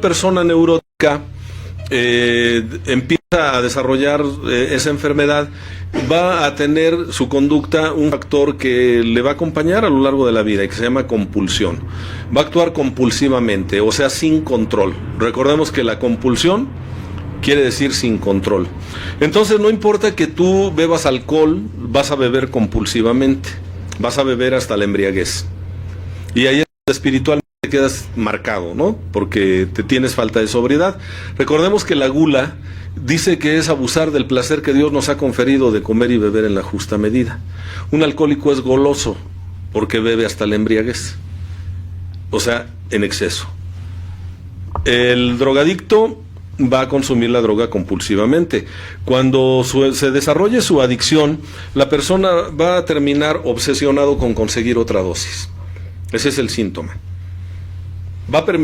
persona neurótica empieza a desarrollar esa enfermedad, va a tener su conducta un factor que le va a acompañar a lo largo de la vida y que se llama compulsión. Va a actuar compulsivamente, o sea, sin control. Recordemos que la compulsión quiere decir sin control. Entonces no importa que tú bebas alcohol, vas a beber compulsivamente, vas a beber hasta la embriaguez. Y ahí espiritualmente quedas marcado, ¿no? Porque te tienes falta de sobriedad. Recordemos que la gula dice que es abusar del placer que Dios nos ha conferido de comer y beber en la justa medida. Un alcohólico es goloso porque bebe hasta la embriaguez, o sea, en exceso. El drogadicto va a consumir la droga compulsivamente. Cuando se desarrolle su adicción, la persona va a terminar obsesionado con conseguir otra dosis. Ese es el síntoma.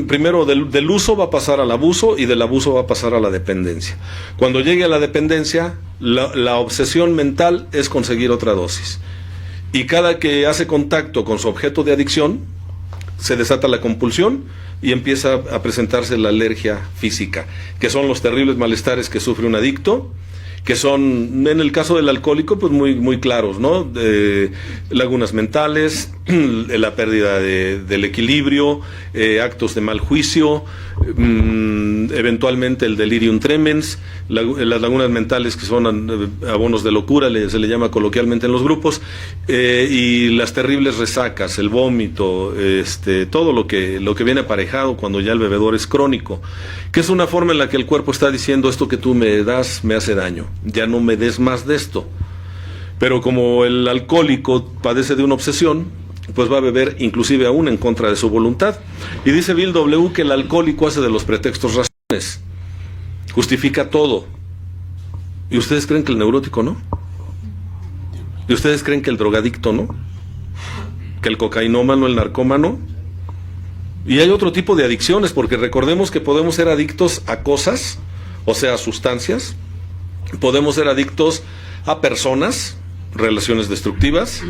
Primero del uso va a pasar al abuso y del abuso va a pasar a la dependencia. Cuando llegue a la dependencia, la obsesión mental es conseguir otra dosis. Y cada que hace contacto con su objeto de adicción, se desata la compulsión y empieza a presentarse la alergia física, que son los terribles malestares que sufre un adicto, que son, en el caso del alcohólico, pues muy claros, ¿no? Lagunas mentales, la pérdida del equilibrio, actos de mal juicio, eventualmente el delirium tremens, las lagunas mentales que son abonos de locura, se le llama coloquialmente en los grupos, y las terribles resacas, el vómito, todo lo que viene aparejado cuando ya el bebedor es crónico, que es una forma en la que el cuerpo está diciendo: esto que tú me das me hace daño, ya no me des más de esto. Pero como el alcohólico padece de una obsesión, pues va a beber inclusive aún en contra de su voluntad. Y dice Bill W. que el alcohólico hace de los pretextos razones, justifica todo. ¿Y ustedes creen que el neurótico no? ¿Y ustedes creen que el drogadicto no? ¿Que el cocainómano, el narcómano? Y hay otro tipo de adicciones, porque recordemos que podemos ser adictos a cosas, o sea, a sustancias. Podemos ser adictos a personas, relaciones destructivas.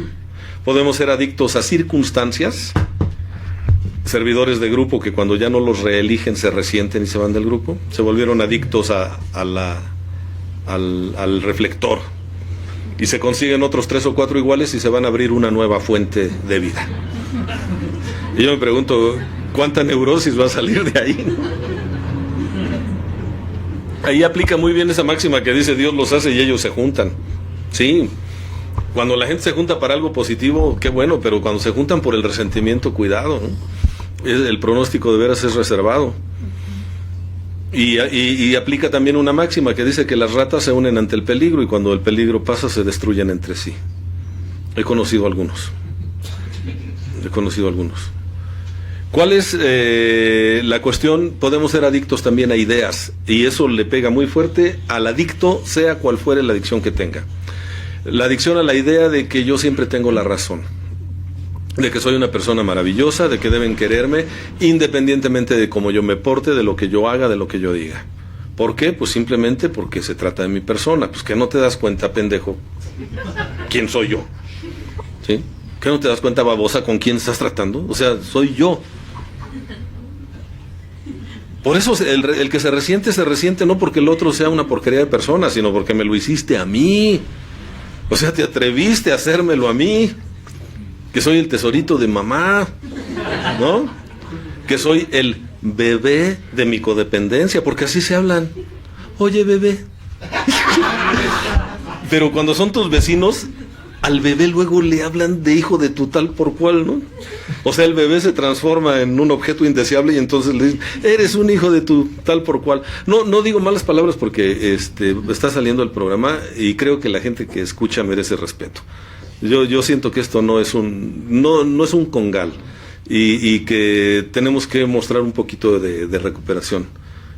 Podemos ser adictos a circunstancias, servidores de grupo que cuando ya no los reeligen se resienten y se van del grupo. Se volvieron adictos al reflector y se consiguen otros 3 o 4 iguales y se van a abrir una nueva fuente de vida. Y yo me pregunto, ¿cuánta neurosis va a salir de ahí? Ahí aplica muy bien esa máxima que dice: Dios los hace y ellos se juntan. Sí, cuando la gente se junta para algo positivo, qué bueno, pero cuando se juntan por el resentimiento, cuidado, ¿no? El pronóstico de veras es reservado. Y aplica también una máxima que dice que las ratas se unen ante el peligro y cuando el peligro pasa se destruyen entre sí. He conocido algunos. ¿Cuál es la cuestión? Podemos ser adictos también a ideas y eso le pega muy fuerte al adicto, sea cual fuere la adicción que tenga. La adicción a la idea de que yo siempre tengo la razón, de que soy una persona maravillosa, de que deben quererme independientemente de cómo yo me porte, de lo que yo haga, de lo que yo diga. ¿Por qué? Pues simplemente porque se trata de mi persona. Pues que no te das cuenta, pendejo, quién soy yo, ¿sí? ¿Qué no te das cuenta, babosa, con quién estás tratando? O sea, soy yo. Por eso el que se resiente no porque el otro sea una porquería de persona, sino porque me lo hiciste a mí. O sea, te atreviste a hacérmelo a mí, que soy el tesorito de mamá, ¿no? Que soy el bebé de mi codependencia, porque así se hablan. Oye, bebé. Pero cuando son tus vecinos, al bebé luego le hablan de hijo de tu tal por cual, ¿no? O sea, el bebé se transforma en un objeto indeseable y entonces le dicen: eres un hijo de tu tal por cual. No digo malas palabras porque está saliendo el programa y creo que la gente que escucha merece respeto. Yo siento que esto no es un congal y que tenemos que mostrar un poquito de recuperación.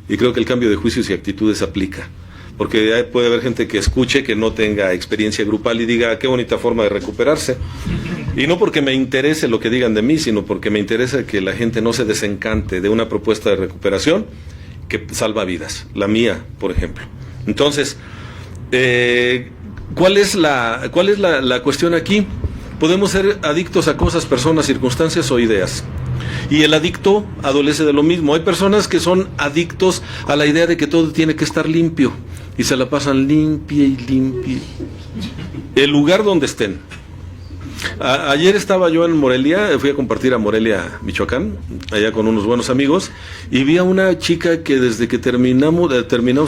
Y creo que el cambio de juicios y actitudes aplica. Porque puede haber gente que escuche, que no tenga experiencia grupal y diga: qué bonita forma de recuperarse. Y no porque me interese lo que digan de mí, sino porque me interesa que la gente no se desencante de una propuesta de recuperación que salva vidas, la mía, por ejemplo. Entonces, ¿cuál es la cuestión aquí? Podemos ser adictos a cosas, personas, circunstancias o ideas. Y el adicto adolece de lo mismo. Hay personas que son adictos a la idea de que todo tiene que estar limpio y se la pasan limpia y limpia. El lugar donde estén. Ayer estaba yo en Morelia, fui a compartir a Morelia, Michoacán, allá con unos buenos amigos, y vi a una chica que desde que terminamos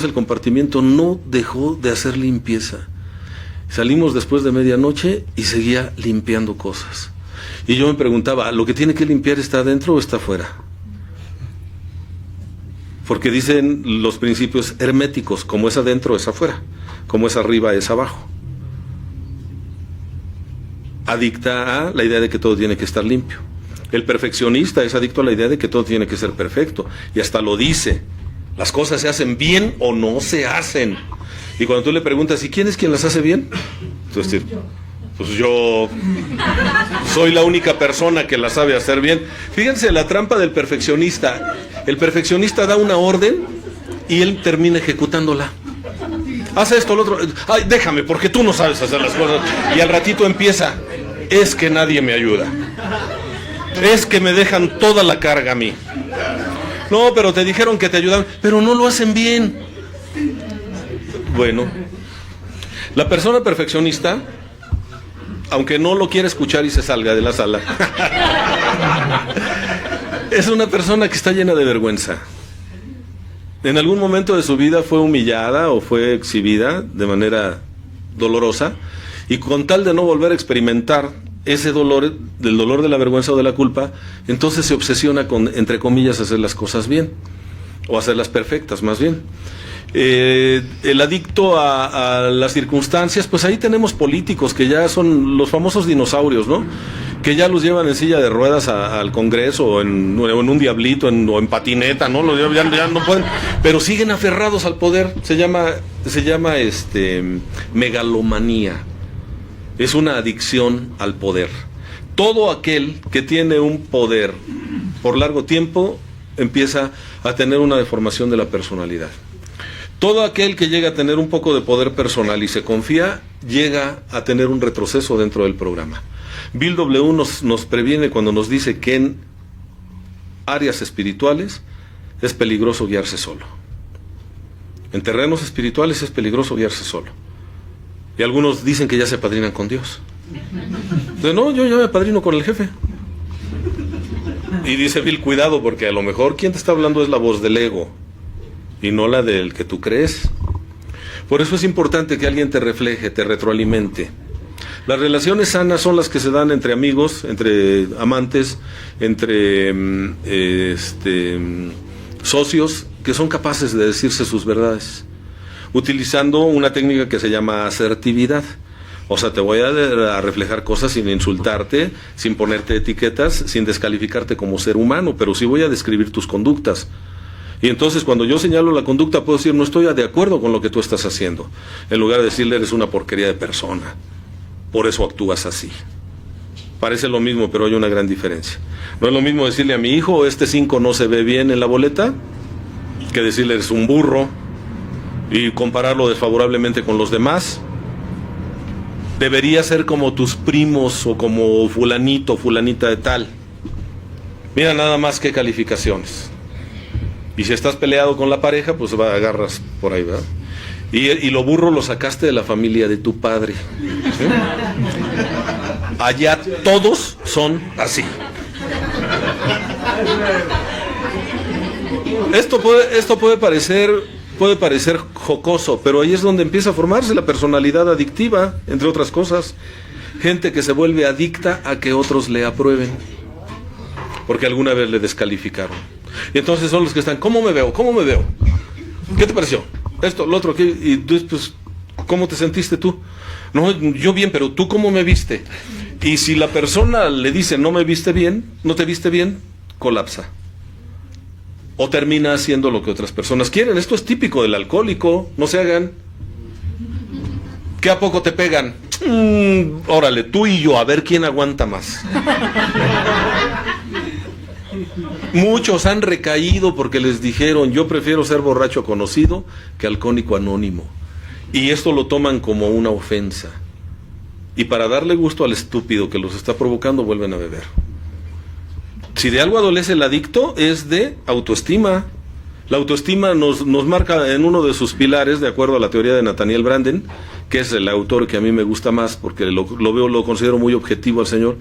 el compartimiento no dejó de hacer limpieza. Salimos después de medianoche y seguía limpiando cosas. Y yo me preguntaba, ¿lo que tiene que limpiar está adentro o está afuera? Porque dicen los principios herméticos, como es adentro es afuera, como es arriba es abajo. Adicta a la idea de que todo tiene que estar limpio. El perfeccionista es adicto a la idea de que todo tiene que ser perfecto, y hasta lo dice, las cosas se hacen bien o no se hacen. Y cuando tú le preguntas, ¿y quién es quien las hace bien? Entonces, pues yo soy la única persona que las sabe hacer bien. Fíjense la trampa del perfeccionista. El perfeccionista da una orden y él termina ejecutándola. Haz esto, lo otro. Ay, déjame, porque tú no sabes hacer las cosas. Y al ratito empieza, es que nadie me ayuda. Es que me dejan toda la carga a mí. No, pero te dijeron que te ayudaban, pero no lo hacen bien. Bueno, la persona perfeccionista, aunque no lo quiera escuchar y se salga de la sala, es una persona que está llena de vergüenza. En algún momento de su vida fue humillada o fue exhibida de manera dolorosa, y con tal de no volver a experimentar ese dolor, del dolor de la vergüenza o de la culpa, entonces se obsesiona con, entre comillas, hacer las cosas bien, o hacerlas perfectas más bien. El adicto a las circunstancias, pues ahí tenemos políticos que ya son los famosos dinosaurios, ¿no? Que ya los llevan en silla de ruedas al Congreso, o en un diablito, o en patineta, ¿no? Ya no pueden, pero siguen aferrados al poder. Se llama megalomanía. Es una adicción al poder. Todo aquel que tiene un poder por largo tiempo empieza a tener una deformación de la personalidad. Todo aquel que llega a tener un poco de poder personal y se confía, llega a tener un retroceso dentro del programa. Bill W. nos previene cuando nos dice que en áreas espirituales es peligroso guiarse solo. En terrenos espirituales es peligroso guiarse solo. Y algunos dicen que ya se apadrinan con Dios. Entonces, no, yo ya me apadrino con el jefe. Y dice Bill, cuidado, porque a lo mejor quien te está hablando es la voz del ego y no la del que tú crees. Por eso es importante que alguien te refleje, te retroalimente. Las relaciones sanas son las que se dan entre amigos, entre amantes, entre socios que son capaces de decirse sus verdades, utilizando una técnica que se llama asertividad. O sea, te voy a reflejar cosas sin insultarte, sin ponerte etiquetas, sin descalificarte como ser humano, pero sí voy a describir tus conductas. Y entonces cuando yo señalo la conducta puedo decir, no estoy de acuerdo con lo que tú estás haciendo, en lugar de decirle, eres una porquería de persona, por eso actúas así. Parece lo mismo, pero hay una gran diferencia. No es lo mismo decirle a mi hijo, este 5 no se ve bien en la boleta, que decirle, eres un burro, y compararlo desfavorablemente con los demás. Debería ser como tus primos o como fulanito, fulanita de tal. Mira nada más qué calificaciones. Y si estás peleado con la pareja, pues agarras por ahí, ¿verdad? Y lo burro lo sacaste de la familia de tu padre, ¿sí? Allá todos son así. Esto puede parecer jocoso, pero ahí es donde empieza a formarse la personalidad adictiva, entre otras cosas. Gente que se vuelve adicta a que otros le aprueben, porque alguna vez le descalificaron. Y entonces son los que están, ¿cómo me veo? ¿Cómo me veo? ¿Qué te pareció? Esto, lo otro, y pues, ¿cómo te sentiste tú? No, yo bien, pero ¿tú cómo me viste? Y si la persona le dice, no me viste bien, no te viste bien, colapsa. O termina haciendo lo que otras personas quieren. Esto es típico del alcohólico, no se hagan. ¿Qué a poco te pegan? Órale, tú y yo, a ver quién aguanta más. Muchos han recaído porque les dijeron, yo prefiero ser borracho conocido que alcohólico anónimo. Y esto lo toman como una ofensa. Y para darle gusto al estúpido que los está provocando, vuelven a beber. Si de algo adolece el adicto es de autoestima. La autoestima nos marca en uno de sus pilares, de acuerdo a la teoría de Nathaniel Branden, que es el autor que a mí me gusta más, porque lo considero muy objetivo al señor,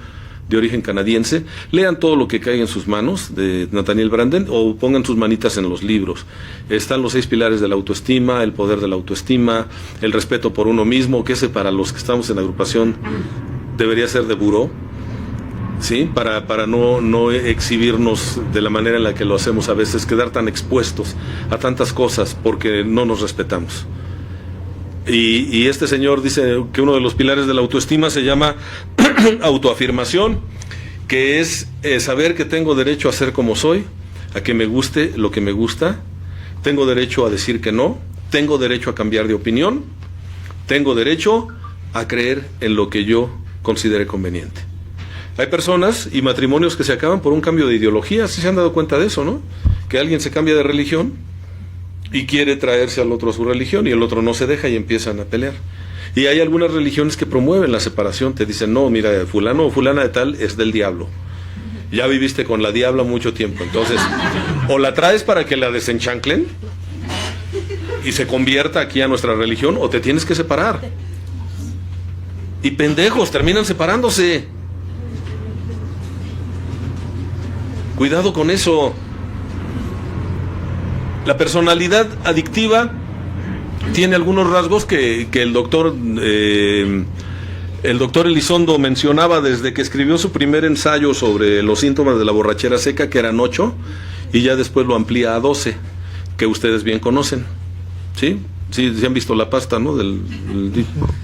de origen canadiense. Lean todo lo que caiga en sus manos de Nathaniel Branden o pongan sus manitas en los libros. Están los 6 pilares de la autoestima, el poder de la autoestima, el respeto por uno mismo, que ese para los que estamos en la agrupación debería ser de buró, ¿sí? Para no exhibirnos de la manera en la que lo hacemos a veces, quedar tan expuestos a tantas cosas porque no nos respetamos. Y este señor dice que uno de los pilares de la autoestima se llama autoafirmación, que es saber que tengo derecho a ser como soy, a que me guste lo que me gusta, tengo derecho a decir que no, tengo derecho a cambiar de opinión, tengo derecho a creer en lo que yo considere conveniente. Hay personas y matrimonios que se acaban por un cambio de ideología, ¿sí se han dado cuenta de eso, no? Que alguien se cambia de religión y quiere traerse al otro a su religión y el otro no se deja y empiezan a pelear. Y hay algunas religiones que promueven la separación, te dicen, no, mira, fulano o fulana de tal es del diablo. Ya viviste con la diabla mucho tiempo, entonces, o la traes para que la desenchanclen y se convierta aquí a nuestra religión, o te tienes que separar. Y pendejos, terminan separándose. Cuidado con eso. La personalidad adictiva tiene algunos rasgos que el doctor Elizondo mencionaba desde que escribió su primer ensayo sobre los síntomas de la borrachera seca, que eran 8, y ya después lo amplía a 12, que ustedes bien conocen. ¿Sí? Sí, han visto la pasta, ¿no? Del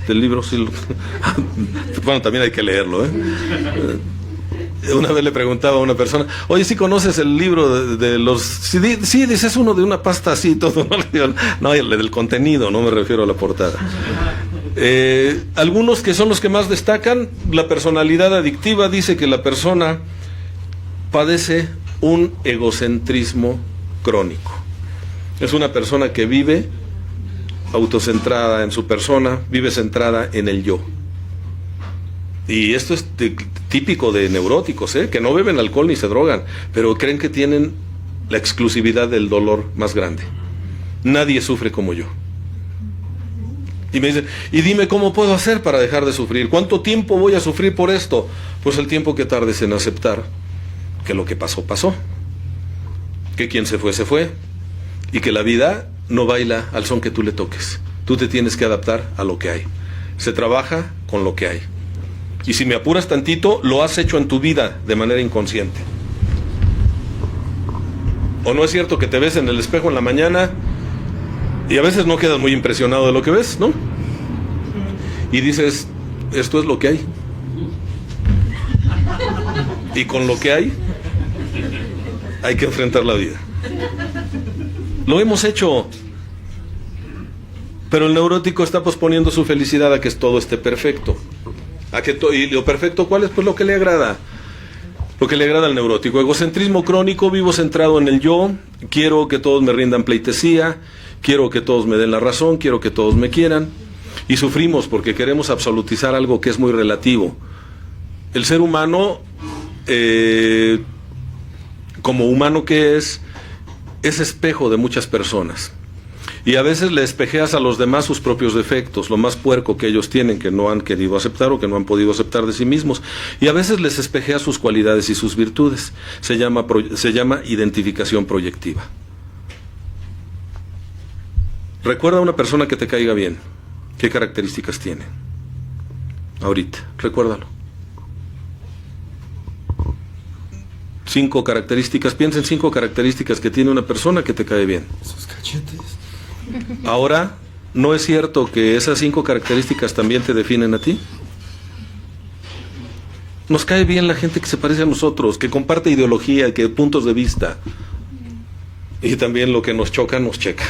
libro. Sí. Bueno, también hay que leerlo, ¿eh? Una vez le preguntaba a una persona, oye, ¿sí conoces el libro de los...? Sí, dice, es uno de una pasta así, todo. No, el del contenido, no me refiero a la portada. Algunos que son los que más destacan, la personalidad adictiva dice que la persona padece un egocentrismo crónico. Es una persona que vive autocentrada en su persona, vive centrada en el yo. Y esto es típico de neuróticos, que no beben alcohol ni se drogan, pero creen que tienen la exclusividad del dolor más grande. Nadie sufre como yo. Y me dicen, y dime cómo puedo hacer para dejar de sufrir. ¿Cuánto tiempo voy a sufrir por esto? Pues el tiempo que tardes en aceptar que lo que pasó, pasó. Que quien se fue. Y que la vida no baila al son que tú le toques. Tú te tienes que adaptar a lo que hay. Se trabaja con lo que hay. Y si me apuras tantito, lo has hecho en tu vida de manera inconsciente. ¿O no es cierto que te ves en el espejo en la mañana y a veces no quedas muy impresionado de lo que ves, ¿no? Y dices, esto es lo que hay. Y con lo que hay que enfrentar la vida. Lo hemos hecho. Pero el neurótico está posponiendo su felicidad a que todo esté perfecto. ¿Y lo perfecto cuál es? Pues lo que le agrada. Lo que le agrada al neurótico. Egocentrismo crónico, vivo centrado en el yo, quiero que todos me rindan pleitesía, quiero que todos me den la razón, quiero que todos me quieran. Y sufrimos porque queremos absolutizar algo que es muy relativo. El ser humano, como humano que es espejo de muchas personas. Y a veces le espejeas a los demás sus propios defectos, lo más puerco que ellos tienen, que no han querido aceptar o que no han podido aceptar de sí mismos. Y a veces les espejeas sus cualidades y sus virtudes. Se llama identificación proyectiva. Recuerda a una persona que te caiga bien. ¿Qué características tiene? Ahorita, recuérdalo. 5 características, piensa en 5 características que tiene una persona que te cae bien. Sus cachetes. Ahora, ¿no es cierto que esas 5 características también te definen a ti? Nos cae bien la gente que se parece a nosotros, que comparte ideología, que puntos de vista. Y también lo que nos choca, nos checa.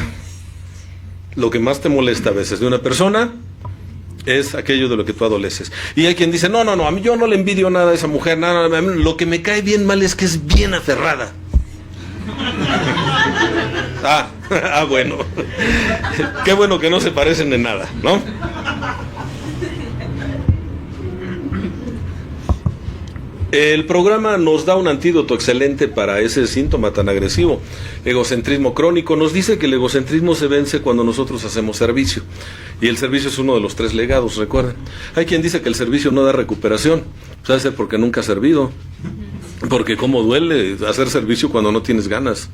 Lo que más te molesta a veces de una persona es aquello de lo que tú adoleces. Y hay quien dice, no, a mí yo no le envidio nada a esa mujer, nada, lo que me cae bien mal es que es bien aferrada. Bueno. Qué bueno que no se parecen en nada, ¿no? El programa nos da un antídoto excelente para ese síntoma tan agresivo, egocentrismo crónico. Nos dice que el egocentrismo se vence cuando nosotros hacemos servicio. Y el servicio es uno de los 3 legados, recuerden. Hay quien dice que el servicio no da recuperación. Pues hace porque nunca ha servido. Porque cómo duele hacer servicio cuando no tienes ganas.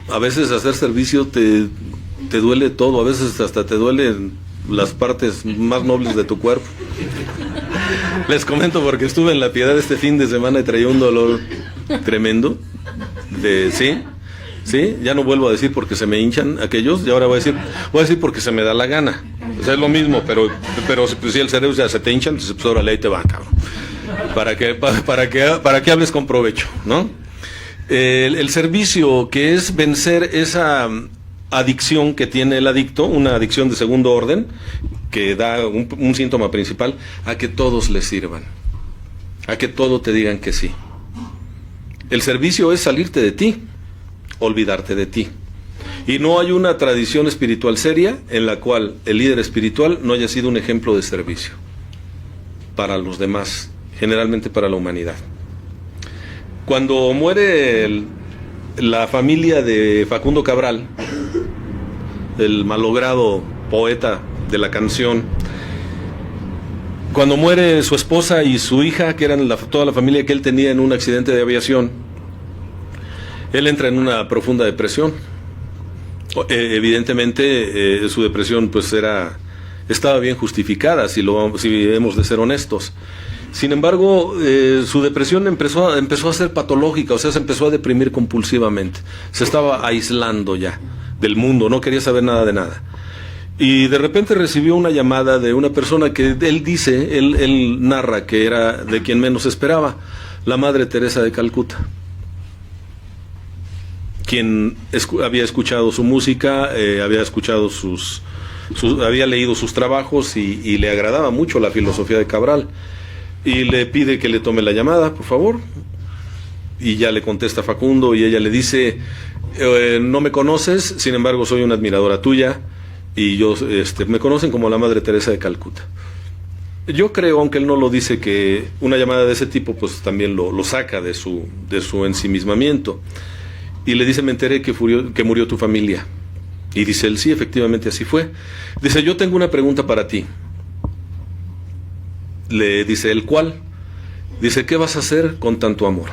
A veces hacer servicio te duele todo, a veces hasta te duelen las partes más nobles de tu cuerpo. Les comento porque estuve en La Piedad este fin de semana y traía un dolor tremendo. Sí, ya no vuelvo a decir porque se me hinchan aquellos, y ahora voy a decir porque se me da la gana. O sea, es lo mismo, pero pues, si el cerebro ya se te hinchan, pues órale, ahí te va, cabrón. Para que hables con provecho, ¿no? El servicio, que es vencer esa adicción que tiene el adicto, una adicción de segundo orden, que da un síntoma principal, a que todos le sirvan, a que todo te digan que sí. El servicio es salirte de ti, olvidarte de ti. Y no hay una tradición espiritual seria en la cual el líder espiritual no haya sido un ejemplo de servicio para los demás, generalmente para la humanidad. Cuando muere la familia de Facundo Cabral, el malogrado poeta de la canción, cuando muere su esposa y su hija, que eran toda la familia que él tenía en un accidente de aviación, él entra en una profunda depresión. Evidentemente su depresión pues estaba bien justificada, si hemos de ser honestos. Sin embargo, su depresión empezó a ser patológica, o sea, se empezó a deprimir compulsivamente. Se estaba aislando ya del mundo, no quería saber nada de nada. Y de repente recibió una llamada de una persona que él narra que era de quien menos esperaba, la Madre Teresa de Calcuta, quien había escuchado su música, había escuchado había leído sus trabajos y le agradaba mucho la filosofía de Cabral. Y le pide que le tome la llamada, por favor. Y ya le contesta Facundo y ella le dice, no me conoces, sin embargo soy una admiradora tuya y me conocen como la Madre Teresa de Calcuta. Yo creo, aunque él no lo dice, que una llamada de ese tipo pues también lo saca de su ensimismamiento. Y le dice, me enteré que murió tu familia. Y dice él, sí, efectivamente así fue. Dice, yo tengo una pregunta para ti. Le dice él, ¿cuál? Dice, ¿qué vas a hacer con tanto amor?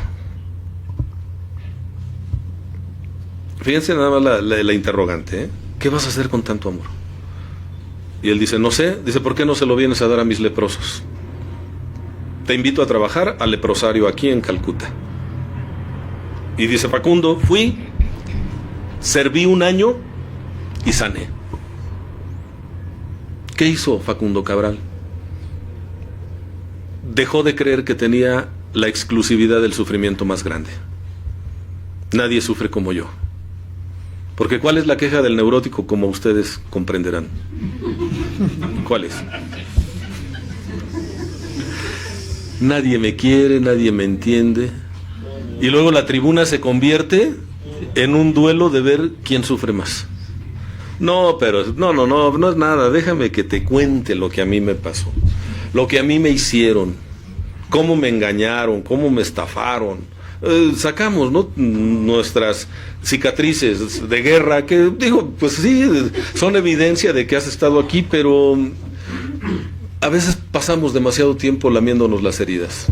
Fíjense nada más la interrogante, ¿eh? ¿Qué vas a hacer con tanto amor? Y él dice, no sé. Dice, ¿por qué no se lo vienes a dar a mis leprosos? Te invito a trabajar al leprosario aquí en Calcuta. Y dice Facundo, fui, serví 1 año y sané. ¿Qué hizo Facundo Cabral? Dejó de creer que tenía la exclusividad del sufrimiento más grande. Nadie sufre como yo. Porque ¿cuál es la queja del neurótico, como ustedes comprenderán? ¿Cuál es? Nadie me quiere, nadie me entiende. Y luego la tribuna se convierte en un duelo de ver quién sufre más. No, pero no es nada. Déjame que te cuente lo que a mí me pasó, lo que a mí me hicieron, cómo me engañaron, cómo me estafaron. Sacamos, ¿no?, nuestras cicatrices de guerra, que digo, pues sí, son evidencia de que has estado aquí, pero a veces pasamos demasiado tiempo lamiéndonos las heridas,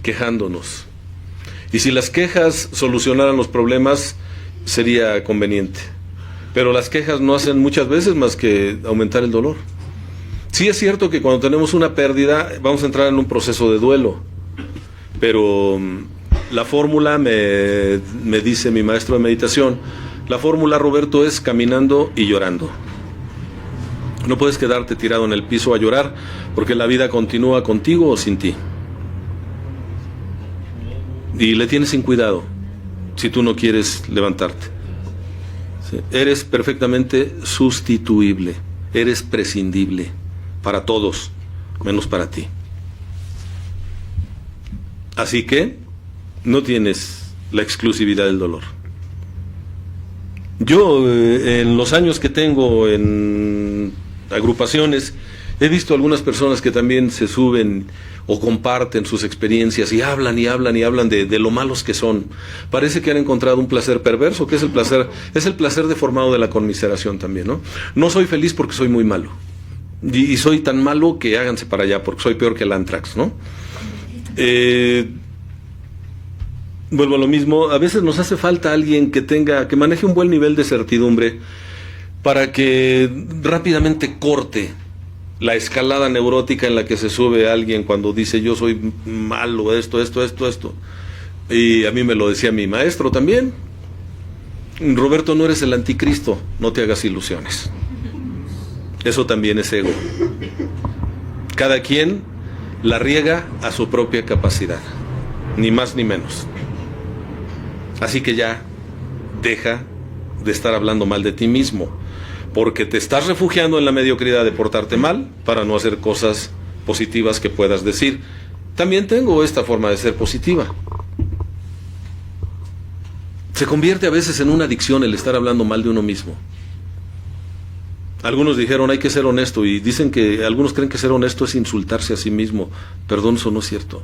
quejándonos. Y si las quejas solucionaran los problemas, sería conveniente. Pero las quejas no hacen muchas veces más que aumentar el dolor. Sí es cierto que cuando tenemos una pérdida vamos a entrar en un proceso de duelo, pero la fórmula, me dice mi maestro de meditación, la fórmula, Roberto, es caminando y llorando. No puedes quedarte tirado en el piso a llorar, porque la vida continúa contigo o sin ti. Y le tienes sin cuidado si tú no quieres levantarte. ¿Sí? Eres perfectamente sustituible, eres prescindible para todos, menos para ti. Así que no tienes la exclusividad del dolor. Yo, en los años que tengo en agrupaciones, He visto algunas personas que también se suben o comparten sus experiencias y hablan y hablan y hablan de lo malos que son. Parece que han encontrado un placer perverso, que es el placer deformado de la conmiseración también, ¿no? No soy feliz porque soy muy malo. Y soy tan malo que háganse para allá porque soy peor que el Antrax, ¿no? Vuelvo a lo mismo, a veces nos hace falta alguien que maneje un buen nivel de certidumbre para que rápidamente corte la escalada neurótica en la que se sube alguien cuando dice yo soy malo, esto. Y a mí me lo decía mi maestro también. Roberto, no eres el anticristo, no te hagas ilusiones. Eso también es ego. Cada quien la riega a su propia capacidad, ni más ni menos. Así que ya deja de estar hablando mal de ti mismo, porque te estás refugiando en la mediocridad de portarte mal para no hacer cosas positivas que puedas decir. También tengo esta forma de ser positiva. Se convierte a veces en una adicción el estar hablando mal de uno mismo. Algunos dijeron hay que ser honesto y dicen que algunos creen que ser honesto es insultarse a sí mismo. Perdón, eso no es cierto.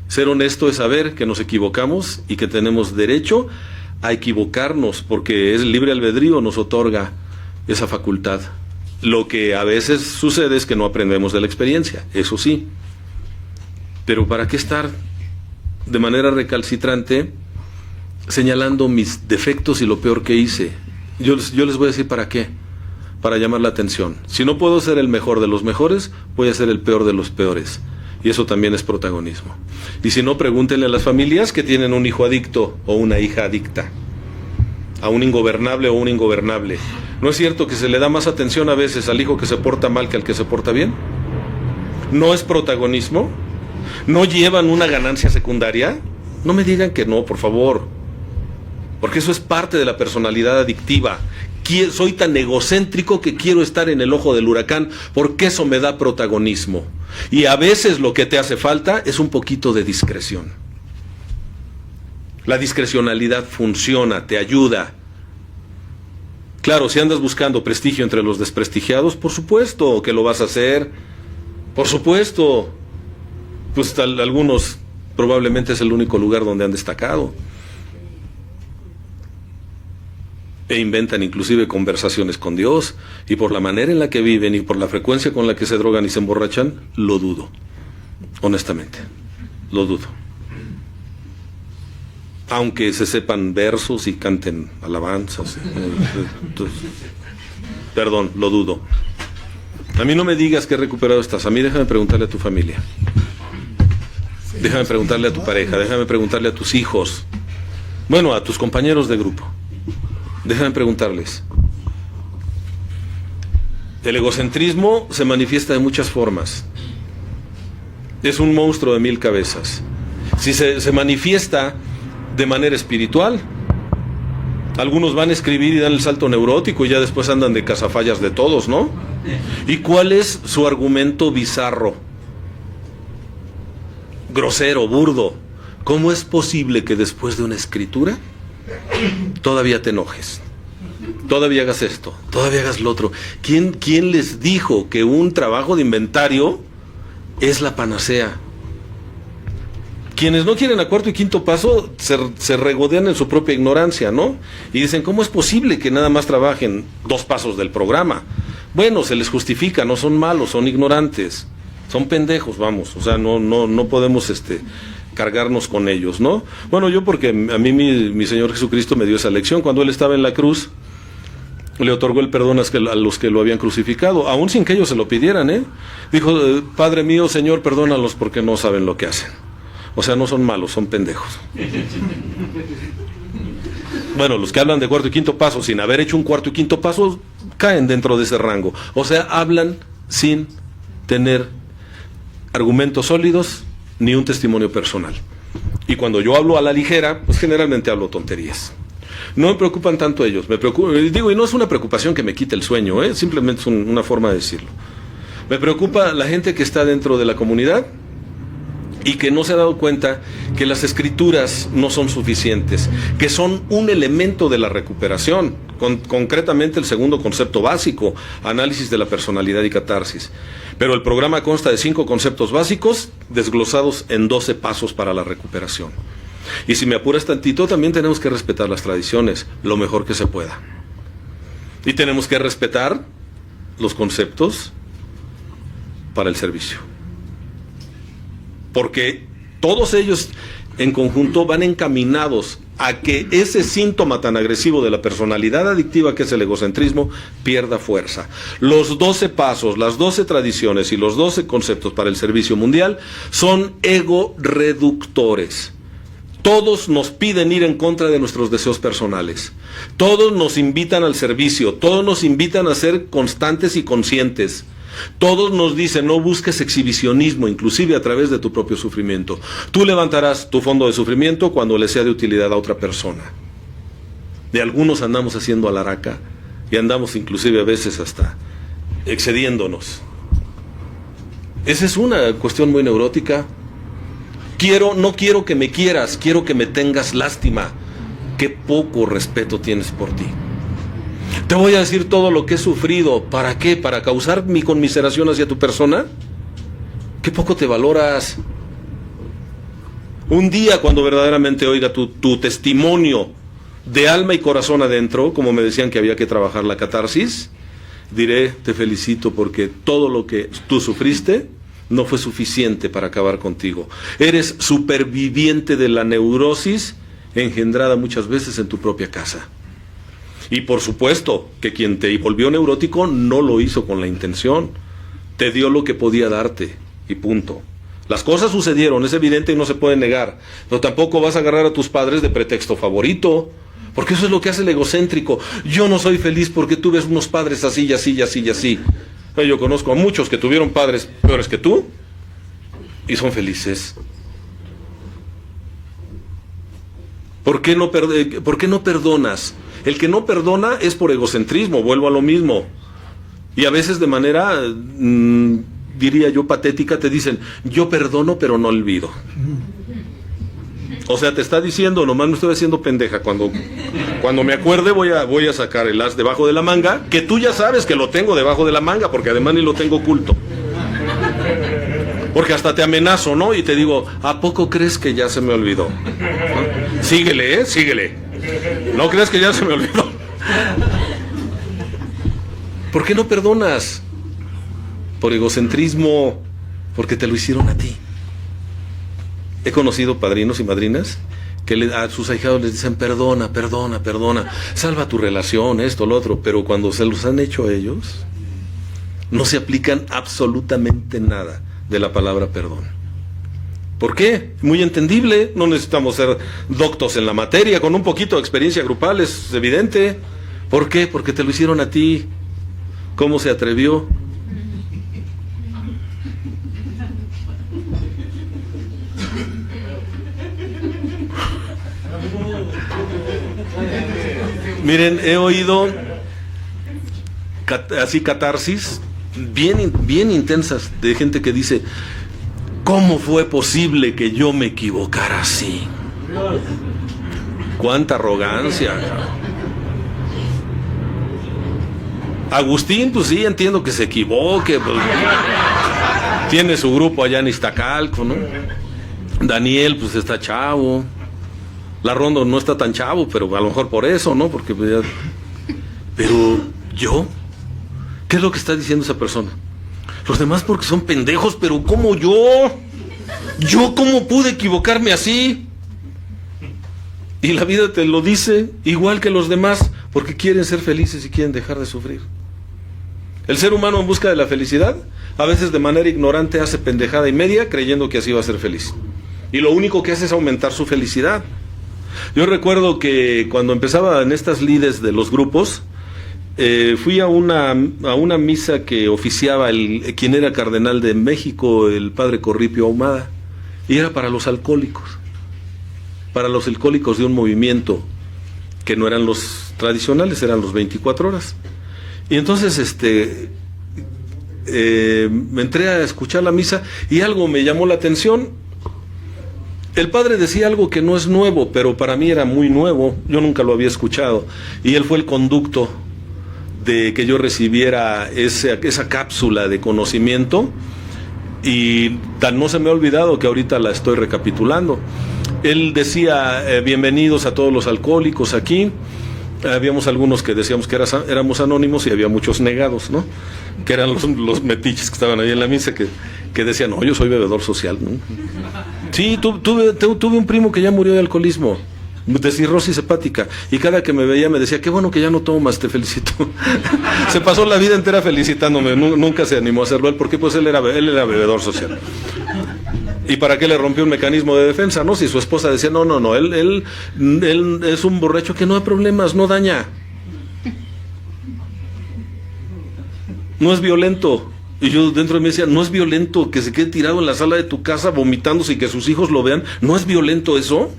Ser honesto es saber que nos equivocamos y que tenemos derecho a equivocarnos porque el libre albedrío nos otorga esa facultad. Lo que a veces sucede es que no aprendemos de la experiencia, eso sí. Pero ¿para qué estar de manera recalcitrante señalando mis defectos y lo peor que hice? Yo les voy a decir para qué. Para llamar la atención. Si no puedo ser el mejor de los mejores, voy a ser el peor de los peores. Y eso también es protagonismo. Y si no, pregúntenle a las familias que tienen un hijo adicto o una hija adicta, a un ingobernable o un ingobernable. ¿No es cierto que se le da más atención a veces al hijo que se porta mal que al que se porta bien? ¿No es protagonismo? ¿No llevan una ganancia secundaria? No me digan que no, por favor. Porque eso es parte de la personalidad adictiva. Soy tan egocéntrico que quiero estar en el ojo del huracán porque eso me da protagonismo. Y a veces lo que te hace falta es un poquito de discreción. La discrecionalidad funciona, te ayuda. Claro, si andas buscando prestigio entre los desprestigiados, por supuesto que lo vas a hacer. Por supuesto. Pues algunos probablemente es el único lugar donde han destacado. E inventan inclusive conversaciones con Dios, y por la manera en la que viven y por la frecuencia con la que se drogan y se emborrachan, lo dudo, honestamente, lo dudo. Aunque se sepan versos y canten alabanzas, perdón, lo dudo. A mí no me digas que recuperado estás, a mí déjame preguntarle a tu familia, déjame preguntarle a tu pareja, déjame preguntarle a tus hijos, bueno, a tus compañeros de grupo. Déjame preguntarles. El egocentrismo se manifiesta de muchas formas. Es un monstruo de 1000 cabezas. Si se manifiesta de manera espiritual, algunos van a escribir y dan el salto neurótico y ya después andan de cazafallas de todos, ¿no? ¿Y cuál es su argumento bizarro? Grosero, burdo. ¿Cómo es posible que después de una escritura todavía te enojes, todavía hagas esto, todavía hagas lo otro? ¿Quién les dijo que un trabajo de inventario es la panacea? Quienes no quieren a cuarto y quinto paso se regodean en su propia ignorancia, ¿no? Y dicen, ¿cómo es posible que nada más trabajen 2 pasos del programa? Bueno, se les justifica, no son malos, son ignorantes, son pendejos, vamos, o sea, no podemos cargarnos con ellos, ¿no? Bueno, yo porque a mí mi Señor Jesucristo me dio esa lección. Cuando Él estaba en la cruz, le otorgó el perdón a los que lo habían crucificado, aún sin que ellos se lo pidieran, ¿eh? Dijo, Padre mío, Señor, perdónalos porque no saben lo que hacen. O sea, no son malos, son pendejos. Bueno, los que hablan de cuarto y quinto paso sin haber hecho un cuarto y quinto paso caen dentro de ese rango. O sea, hablan sin tener argumentos sólidos ni un testimonio personal. Y cuando yo hablo a la ligera, pues generalmente hablo tonterías. No me preocupan tanto ellos, y no es una preocupación que me quite el sueño, simplemente es una forma de decirlo. Me preocupa la gente que está dentro de la comunidad y que no se ha dado cuenta que las escrituras no son suficientes, que son un elemento de la recuperación. concretamente el segundo concepto básico, análisis de la personalidad y catarsis. Pero el programa consta de 5 conceptos básicos desglosados en 12 pasos para la recuperación. Y si me apuras tantito, también tenemos que respetar las tradiciones, lo mejor que se pueda. Y tenemos que respetar los conceptos para el servicio. Porque todos ellos en conjunto van encaminados a que ese síntoma tan agresivo de la personalidad adictiva que es el egocentrismo pierda fuerza. Los 12 pasos, las 12 tradiciones y los 12 conceptos para el servicio mundial son ego reductores. Todos nos piden ir en contra de nuestros deseos personales. Todos nos invitan al servicio, todos nos invitan a ser constantes y conscientes. Todos nos dicen, no busques exhibicionismo, inclusive a través de tu propio sufrimiento. Tú levantarás tu fondo de sufrimiento cuando le sea de utilidad a otra persona. De algunos andamos haciendo alaraca y andamos inclusive a veces hasta excediéndonos. Esa es una cuestión muy neurótica. No quiero que me quieras, quiero que me tengas lástima. Qué poco respeto tienes por ti. Te voy a decir todo lo que he sufrido. ¿Para qué? ¿Para causar mi conmiseración hacia tu persona? Qué poco te valoras. Un día cuando verdaderamente oiga tu testimonio de alma y corazón adentro, como me decían que había que trabajar la catarsis, diré, te felicito porque todo lo que tú sufriste no fue suficiente para acabar contigo. Eres superviviente de la neurosis engendrada muchas veces en tu propia casa. Y por supuesto que quien te volvió neurótico no lo hizo con la intención. Te dio lo que podía darte y punto. Las cosas sucedieron, es evidente y no se puede negar. Pero tampoco vas a agarrar a tus padres de pretexto favorito. Porque eso es lo que hace el egocéntrico. Yo no soy feliz porque tuve unos padres así y así y así y así. Yo conozco a muchos que tuvieron padres peores que tú y son felices. ¿Por qué no perdonas? El que no perdona es por egocentrismo, vuelvo a lo mismo. Y a veces de manera, diría yo, patética, te dicen, yo perdono pero no olvido. O sea, te está diciendo, nomás me estoy haciendo pendeja. Cuando me acuerde voy a sacar el as debajo de la manga, que tú ya sabes que lo tengo debajo de la manga, porque además ni lo tengo oculto. Porque hasta te amenazo, ¿no? Y te digo, ¿a poco crees que ya se me olvidó? ¿No? Síguele, síguele. ¿No crees que ya se me olvidó? ¿Por qué no perdonas? Por egocentrismo, porque te lo hicieron a ti. He conocido padrinos y madrinas que a sus ahijados les dicen, perdona, perdona, perdona, salva tu relación, esto, lo otro, pero cuando se los han hecho a ellos, no se aplican absolutamente nada de la palabra perdón. ¿Por qué? Muy entendible, no necesitamos ser doctos en la materia, con un poquito de experiencia grupal es evidente. ¿Por qué? Porque te lo hicieron a ti. ¿Cómo se atrevió? Miren, he oído así catarsis bien intensas de gente que dice, ¿cómo fue posible que yo me equivocara así? ¡Cuánta arrogancia! Agustín, pues sí, entiendo que se equivoque, pues, tiene su grupo allá en Iztacalco, ¿no? Daniel, pues está chavo. La Rondo no está tan chavo, pero a lo mejor por eso, ¿no? Porque pues, ya... Pero yo, ¿qué es lo que está diciendo esa persona? Los demás porque son pendejos, pero ¿cómo yo? ¿Yo cómo pude equivocarme así? Y la vida te lo dice igual que los demás, porque quieren ser felices y quieren dejar de sufrir. El ser humano en busca de la felicidad, a veces de manera ignorante hace pendejada y media creyendo que así va a ser feliz. Y lo único que hace es aumentar su felicidad. Yo recuerdo que cuando empezaba en estas lides de los grupos, fui a una misa que oficiaba quien era cardenal de México, el padre Corripio Ahumada, y era para los alcohólicos de un movimiento que no eran los tradicionales, eran los 24 horas. Y entonces me entré a escuchar la misa y algo me llamó la atención. El padre decía algo que no es nuevo, pero para mí era muy nuevo, yo nunca lo había escuchado, y él fue el conducto de que yo recibiera esa cápsula de conocimiento, y tan no se me ha olvidado que ahorita la estoy recapitulando. Él decía, bienvenidos a todos los alcohólicos aquí. Habíamos algunos que decíamos que éramos anónimos y había muchos negados, ¿no? Que eran los metiches que estaban ahí en la misa que decían, no, yo soy bebedor social, ¿no? Sí, tuve un primo que ya murió de alcoholismo, de cirrosis hepática, y cada que me veía me decía, qué bueno que ya no tomas, te felicito. Se pasó la vida entera felicitándome, nunca se animó a hacerlo él, porque pues él era bebedor social. ¿Y para qué le rompió un mecanismo de defensa, no? Si su esposa decía, no, él es un borracho que no hay problemas, no daña. No es violento. Y yo dentro de mí decía, no es violento que se quede tirado en la sala de tu casa vomitándose y que sus hijos lo vean. ¿No es violento eso?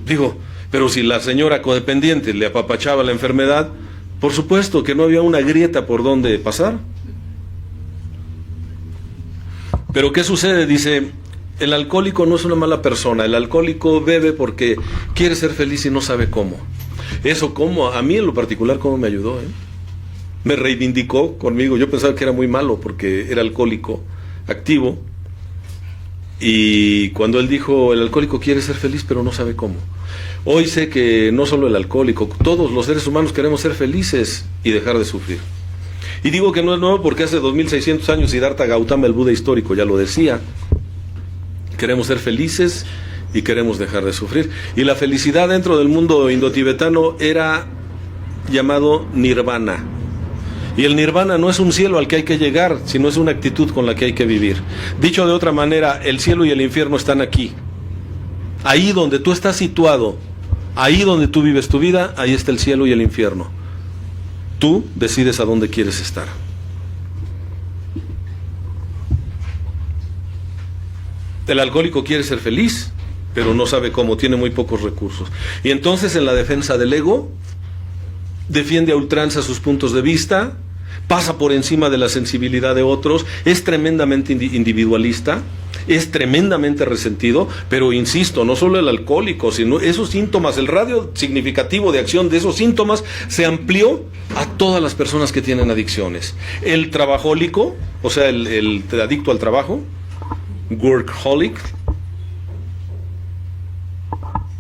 Digo, pero si la señora codependiente le apapachaba la enfermedad, por supuesto que no había una grieta por donde pasar. Pero ¿qué sucede? Dice, el alcohólico no es una mala persona, el alcohólico bebe porque quiere ser feliz y no sabe cómo. Eso cómo, a mí en lo particular, cómo me ayudó, me reivindicó conmigo. Yo pensaba que era muy malo porque era alcohólico activo, y cuando él dijo, el alcohólico quiere ser feliz pero no sabe cómo. Hoy sé que no solo el alcohólico, todos los seres humanos queremos ser felices y dejar de sufrir. Y digo que no es nuevo porque hace 2600 años Siddhartha Gautama, el Buda histórico, ya lo decía. Queremos ser felices y queremos dejar de sufrir. Y la felicidad dentro del mundo indotibetano era llamado nirvana. Y el nirvana no es un cielo al que hay que llegar, sino es una actitud con la que hay que vivir. Dicho de otra manera, el cielo y el infierno están aquí. Ahí donde tú estás situado, ahí donde tú vives tu vida, ahí está el cielo y el infierno. Tú decides a dónde quieres estar. El alcohólico quiere ser feliz, pero no sabe cómo, tiene muy pocos recursos. Y entonces en la defensa del ego, defiende a ultranza sus puntos de vista, pasa por encima de la sensibilidad de otros, es tremendamente individualista, es tremendamente resentido, pero insisto, no solo el alcohólico, sino esos síntomas, el radio significativo de acción de esos síntomas se amplió a todas las personas que tienen adicciones. El trabajólico, o sea, el adicto al trabajo, workaholic,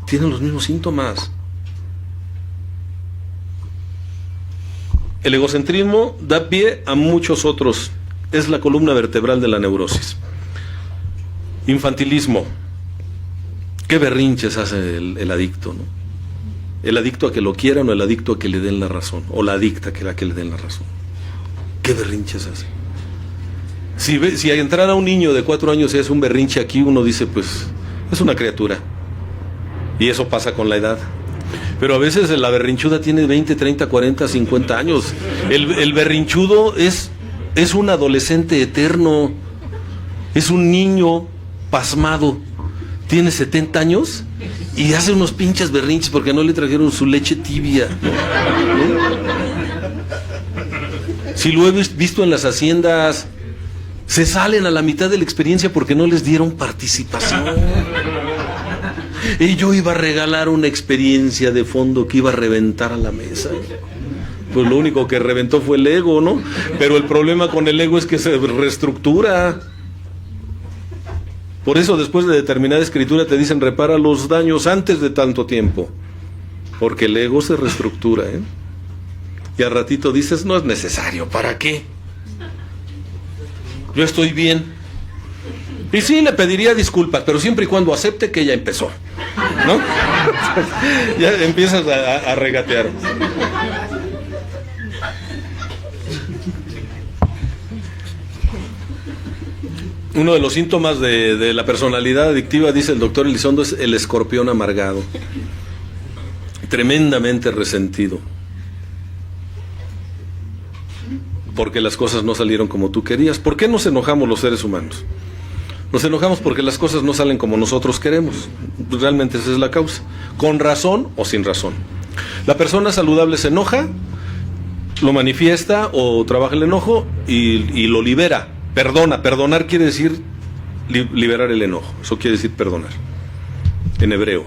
tienen los mismos síntomas. El egocentrismo da pie a muchos otros, es la columna vertebral de la neurosis. Infantilismo. ¿Qué berrinches hace el adicto, no? El adicto a que lo quieran o el adicto a que le den la razón, o la adicta a que le den la razón. ¿Qué berrinches hace? Si entrara un niño de 4 años y es un berrinche aquí, uno dice, pues, es una criatura. Y eso pasa con la edad. Pero a veces la berrinchuda tiene 20, 30, 40, 50 años. El berrinchudo es un adolescente eterno. Es un niño pasmado. Tiene 70 años y hace unos pinches berrinches porque no le trajeron su leche tibia. Si lo he visto en las haciendas, se salen a la mitad de la experiencia porque no les dieron participación. Y yo iba a regalar una experiencia de fondo que iba a reventar a la mesa. Pues lo único que reventó fue el ego, ¿no? Pero el problema con el ego es que se reestructura. Por eso después de determinada escritura te dicen repara los daños antes de tanto tiempo. Porque el ego se reestructura, ¿eh? Y al ratito dices, no es necesario, ¿para qué? Yo estoy bien. Y sí, le pediría disculpas, pero siempre y cuando acepte que ella empezó, ¿no? Ya empiezas a regatear. Uno de los síntomas de la personalidad adictiva, dice el doctor Elizondo, es el escorpión amargado. Tremendamente resentido. Porque las cosas no salieron como tú querías. ¿Por qué nos enojamos los seres humanos? Nos enojamos porque las cosas no salen como nosotros queremos. Realmente esa es la causa. Con razón o sin razón. La persona saludable se enoja, lo manifiesta o trabaja el enojo y lo libera. Perdona. Perdonar quiere decir liberar el enojo. Eso quiere decir perdonar. En hebreo.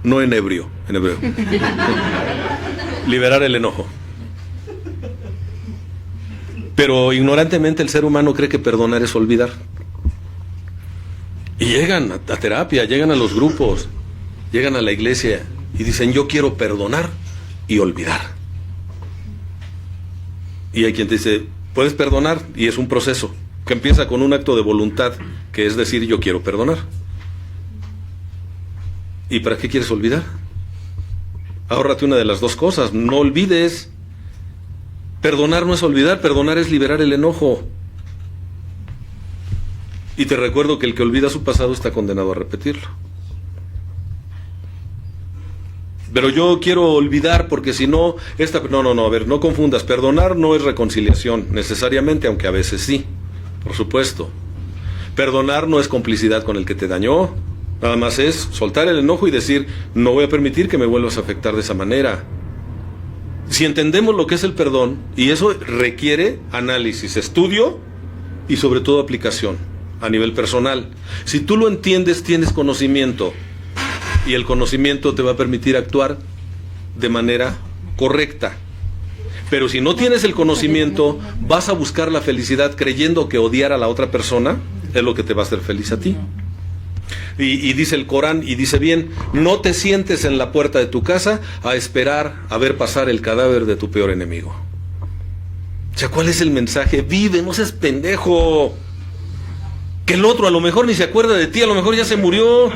No en ebrio, en hebreo. Liberar el enojo. Pero ignorantemente el ser humano cree que perdonar es olvidar. Y llegan a terapia, llegan a los grupos, llegan a la iglesia y dicen, yo quiero perdonar y olvidar. Y hay quien te dice, puedes perdonar, y es un proceso que empieza con un acto de voluntad, que es decir, yo quiero perdonar. ¿Y para qué quieres olvidar? Ahórrate una de las dos cosas, no olvides. Perdonar no es olvidar, perdonar es liberar el enojo. Y te recuerdo que el que olvida su pasado está condenado a repetirlo. Pero yo quiero olvidar porque si no, no, a ver, no confundas. Perdonar no es reconciliación, necesariamente, aunque a veces sí, por supuesto. Perdonar no es complicidad con el que te dañó, nada más es soltar el enojo y decir, no voy a permitir que me vuelvas a afectar de esa manera. Si entendemos lo que es el perdón, y eso requiere análisis, estudio y sobre todo aplicación a nivel personal. Si tú lo entiendes, tienes conocimiento. Y el conocimiento te va a permitir actuar de manera correcta. Pero si no tienes el conocimiento, vas a buscar la felicidad creyendo que odiar a la otra persona es lo que te va a hacer feliz a ti. Y dice el Corán, y dice bien, no te sientes en la puerta de tu casa a esperar a ver pasar el cadáver de tu peor enemigo. O sea, ¿cuál es el mensaje? Vive, no seas pendejo. Que el otro a lo mejor ni se acuerda de ti, a lo mejor ya se murió.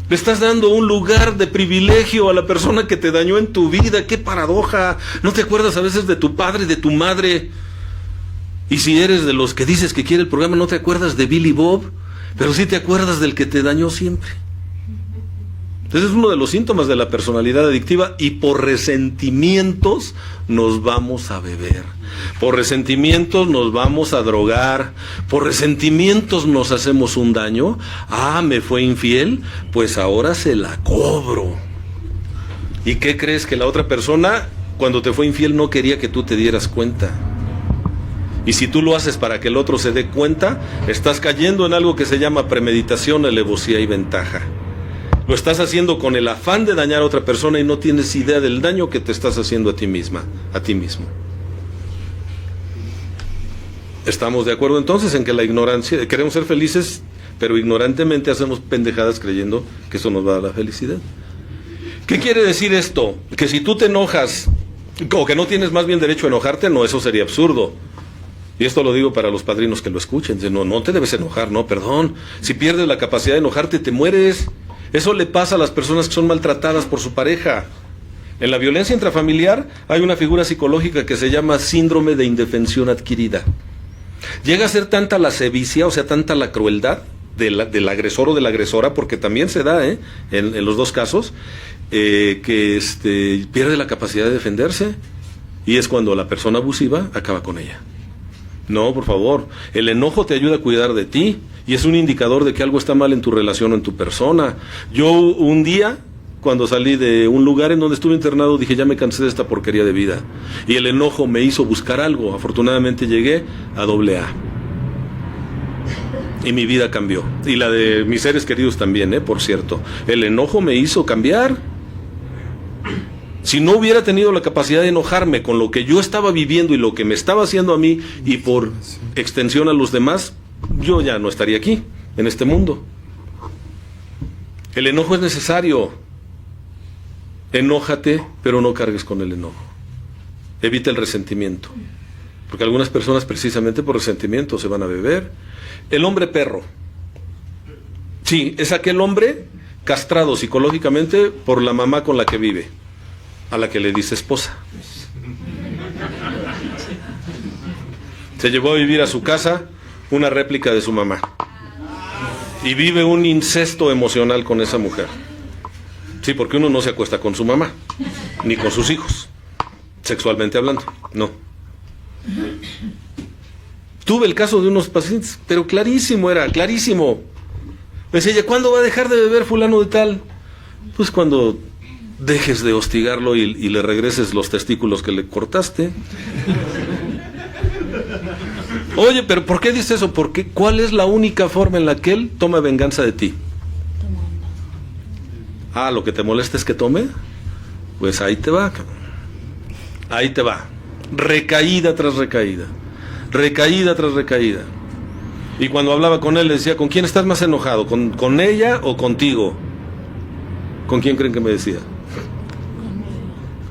Le estás dando un lugar de privilegio a la persona que te dañó en tu vida. ¡Qué paradoja! ¿No te acuerdas a veces de tu padre, de tu madre? Y si eres de los que dices que quiere el programa, no te acuerdas de Billy Bob, pero sí te acuerdas del que te dañó siempre. Ese es uno de los síntomas de la personalidad adictiva, y por resentimientos nos vamos a beber. Por resentimientos nos vamos a drogar, por resentimientos nos hacemos un daño. Me fue infiel, pues ahora se la cobro. ¿Y qué crees? Que la otra persona, cuando te fue infiel, no quería que tú te dieras cuenta. Y si tú lo haces para que el otro se dé cuenta, estás cayendo en algo que se llama premeditación, alevosía y ventaja. Lo estás haciendo con el afán de dañar a otra persona y no tienes idea del daño que te estás haciendo a ti misma, a ti mismo. ¿Estamos de acuerdo entonces en que la ignorancia, queremos ser felices, pero ignorantemente hacemos pendejadas creyendo que eso nos va a dar la felicidad? ¿Qué quiere decir esto? Que si tú te enojas, o que no tienes más bien derecho a enojarte, no, eso sería absurdo. Y esto lo digo para los padrinos que lo escuchen. No te debes enojar, no, perdón. Si pierdes la capacidad de enojarte, te mueres. Eso le pasa a las personas que son maltratadas por su pareja. En la violencia intrafamiliar hay una figura psicológica que se llama síndrome de indefensión adquirida. Llega a ser tanta la sevicia, o sea, tanta la crueldad del agresor o de la agresora, porque también se da en los dos casos, que pierde la capacidad de defenderse, y es cuando la persona abusiva acaba con ella. No, por favor, el enojo te ayuda a cuidar de ti, y es un indicador de que algo está mal en tu relación o en tu persona. Yo un día, cuando salí de un lugar en donde estuve internado, dije, ya me cansé de esta porquería de vida. Y el enojo me hizo buscar algo. Afortunadamente llegué a AA. Y mi vida cambió. Y la de mis seres queridos también, por cierto. El enojo me hizo cambiar. Si no hubiera tenido la capacidad de enojarme con lo que yo estaba viviendo y lo que me estaba haciendo a mí, y por extensión a los demás, yo ya no estaría aquí, en este mundo. El enojo es necesario. Enójate, pero no cargues con el enojo. Evita el resentimiento. Porque algunas personas, precisamente por resentimiento, se van a beber. El hombre perro. Sí, es aquel hombre castrado psicológicamente por la mamá con la que vive, a la que le dice esposa. Se llevó a vivir a su casa una réplica de su mamá. Y vive un incesto emocional con esa mujer. Sí, porque uno no se acuesta con su mamá, ni con sus hijos, sexualmente hablando, no. Tuve el caso de unos pacientes, pero clarísimo era, clarísimo. Me decía, ¿cuándo va a dejar de beber fulano de tal? Pues cuando dejes de hostigarlo y le regreses los testículos que le cortaste. Oye, pero ¿por qué dice eso? Porque ¿cuál es la única forma en la que él toma venganza de ti? Ah, ¿lo que te molesta es que tome? Pues ahí te va, cabrón. Ahí te va. Recaída tras recaída. Recaída tras recaída. Y cuando hablaba con él le decía, ¿con quién estás más enojado? ¿Con ella o contigo? ¿Con quién creen que me decía?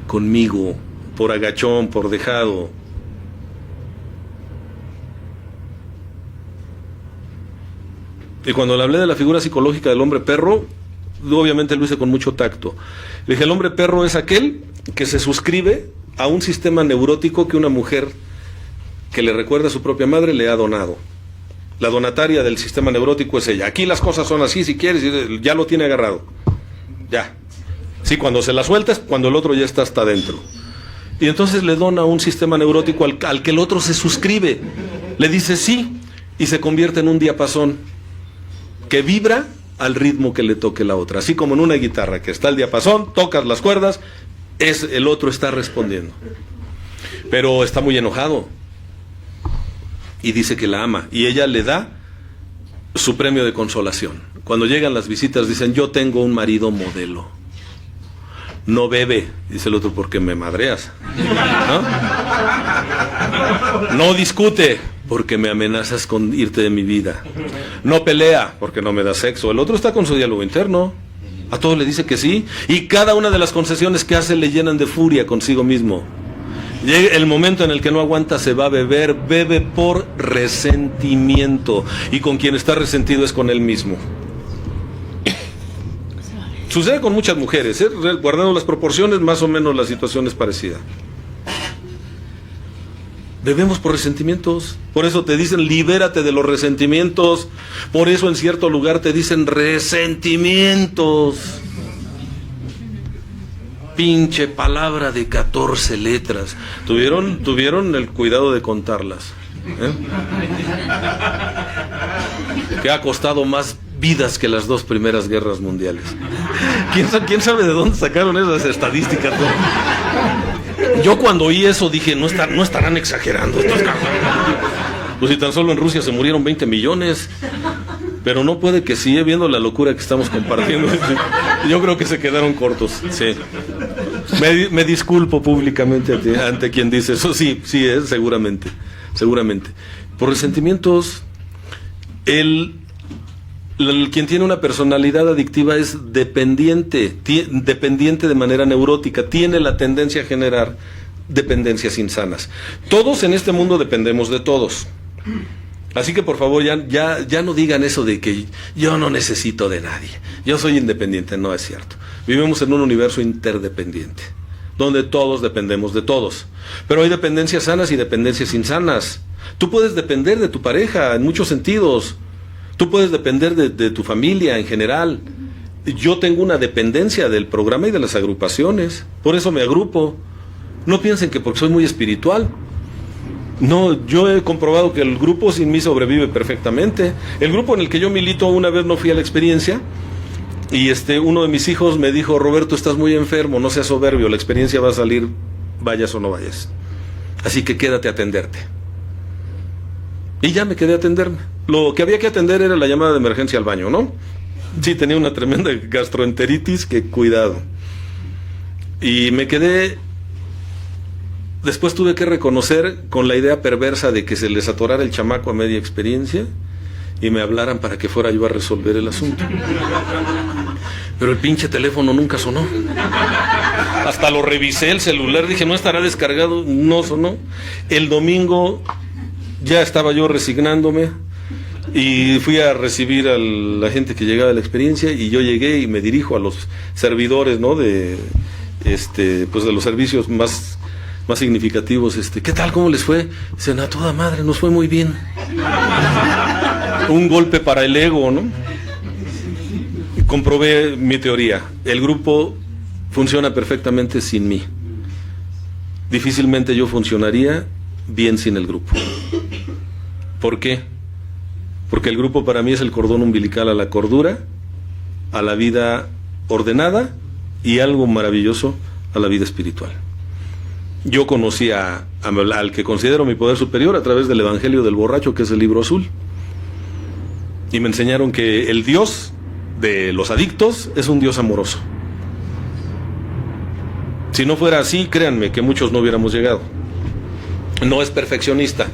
Conmigo. Por agachón, por dejado. Y cuando le hablé de la figura psicológica del hombre perro, obviamente lo hice con mucho tacto. Le dije, el hombre perro es aquel que se suscribe a un sistema neurótico que una mujer que le recuerda a su propia madre le ha donado. La donataria del sistema neurótico es ella. Aquí las cosas son así, si quieres, ya lo tiene agarrado. Ya. Sí, cuando se la sueltas, cuando el otro ya está hasta adentro. Y entonces le dona un sistema neurótico al que el otro se suscribe. Le dice sí, y se convierte en un diapasón que vibra al ritmo que le toque la otra. Así como en una guitarra, que está el diapasón, tocas las cuerdas, el otro está respondiendo. Pero está muy enojado. Y dice que la ama. Y ella le da su premio de consolación. Cuando llegan las visitas dicen, yo tengo un marido modelo. No bebe, dice el otro, porque me madreas. No discute, porque me amenazas con irte de mi vida. No pelea, porque no me da sexo. El otro está con su diálogo interno. A todos le dice que sí. Y cada una de las concesiones que hace le llenan de furia consigo mismo. Llega el momento en el que no aguanta, se va a beber. Bebe por resentimiento. Y con quien está resentido es con él mismo. Sucede con muchas mujeres, guardando las proporciones, más o menos la situación es parecida. Bebemos por resentimientos. Por eso te dicen, libérate de los resentimientos. Por eso en cierto lugar te dicen resentimientos. Pinche palabra de 14 letras. Tuvieron el cuidado de contarlas. Que ha costado más vidas que las 2 primeras guerras mundiales. ¿Quién sabe de dónde sacaron esas estadísticas? Yo cuando oí eso dije, no estarán exagerando estos cabrones. Pues si tan solo en Rusia se murieron 20 millones. Pero no puede que siga viendo la locura que estamos compartiendo. Yo creo que se quedaron cortos. Sí. Me disculpo públicamente ante quien dice eso. Sí, seguramente. Por resentimientos, quien tiene una personalidad adictiva es dependiente de manera neurótica, tiene la tendencia a generar dependencias insanas. Todos en este mundo dependemos de todos. Así que por favor ya no digan eso de que yo no necesito de nadie, yo soy independiente. No es cierto. Vivimos en un universo interdependiente, donde todos dependemos de todos. Pero hay dependencias sanas y dependencias insanas. Tú puedes depender de tu pareja en muchos sentidos. Tú puedes depender de tu familia en general. Yo tengo una dependencia del programa y de las agrupaciones. Por eso me agrupo. No piensen que porque soy muy espiritual. No, yo he comprobado que el grupo sin mí sobrevive perfectamente. El grupo en el que yo milito, una vez no fui a la experiencia y uno de mis hijos me dijo, Roberto, estás muy enfermo, no seas soberbio, la experiencia va a salir, vayas o no vayas. Así que quédate a atenderte. Y ya me quedé a atenderme. Lo que había que atender era la llamada de emergencia al baño, ¿no? Sí, tenía una tremenda gastroenteritis, que cuidado. Y me quedé. Después tuve que reconocer con la idea perversa de que se les atorara el chamaco a media experiencia y me hablaran para que fuera yo a resolver el asunto. Pero el pinche teléfono nunca sonó. Hasta lo revisé el celular, dije, no estará descargado, no sonó. El domingo ya estaba yo resignándome y fui a recibir a la gente que llegaba de la experiencia y yo llegué y me dirijo a los servidores, ¿no? Pues de los servicios más significativos. ¿Qué tal? ¿Cómo les fue? Dicen, a toda madre, nos fue muy bien. Un golpe para el ego, ¿no? Comprobé mi teoría. El grupo funciona perfectamente sin mí. Difícilmente yo funcionaría bien sin el grupo. ¿Por qué? Porque el grupo para mí es el cordón umbilical a la cordura, a la vida ordenada y algo maravilloso, a la vida espiritual. Yo conocí al que considero mi poder superior a través del Evangelio del Borracho, que es el libro azul. Y me enseñaron que el Dios de los adictos es un Dios amoroso. Si no fuera así, créanme que muchos no hubiéramos llegado. No es perfeccionista.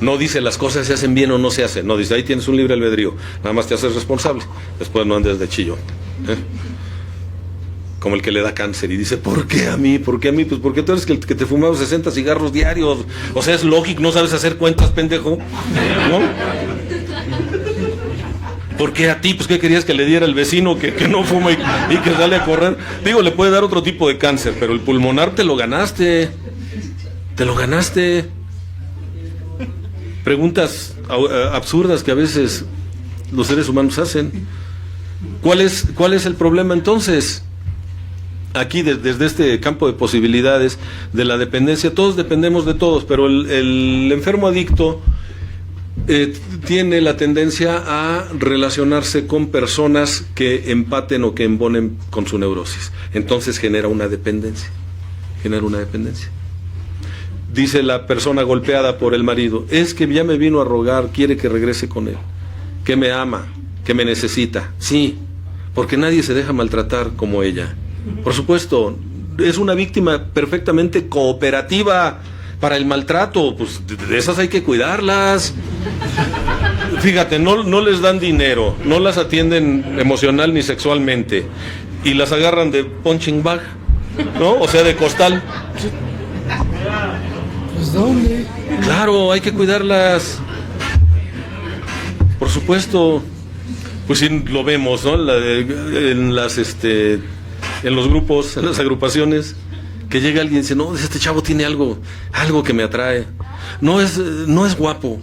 No dice las cosas se hacen bien o no se hacen. No dice, ahí tienes un libre albedrío. Nada más te haces responsable. Después no andes de chillón. Como el que le da cáncer y dice, ¿por qué a mí? ¿Por qué a mí? Pues porque tú eres el que te fumaba 60 cigarros diarios. O sea, es lógico, no sabes hacer cuentas, pendejo. ¿No? ¿Por qué a ti? Pues ¿qué querías que le diera el vecino que no fuma y que sale a correr? Digo, le puede dar otro tipo de cáncer, pero el pulmonar te lo ganaste. Te lo ganaste. Preguntas absurdas que a veces los seres humanos hacen. ¿Cuál es el problema entonces? Aquí desde este campo de posibilidades de la dependencia, todos dependemos de todos, pero el enfermo adicto tiene la tendencia a relacionarse con personas que empaten o que embonen con su neurosis. Entonces genera una dependencia. Dice la persona golpeada por el marido, es que ya me vino a rogar, quiere que regrese con él, que me ama, que me necesita. Sí, porque nadie se deja maltratar como ella. Por supuesto, es una víctima perfectamente cooperativa para el maltrato, pues de esas hay que cuidarlas. Fíjate, no les dan dinero, no las atienden emocional ni sexualmente, y las agarran de punching bag, ¿no? O sea, de costal. Pues ¿dónde? Claro, hay que cuidarlas. Por supuesto. Pues sí, lo vemos, ¿no? En los grupos, en las agrupaciones, que llega alguien y dice, no, este chavo tiene algo que me atrae. No es guapo,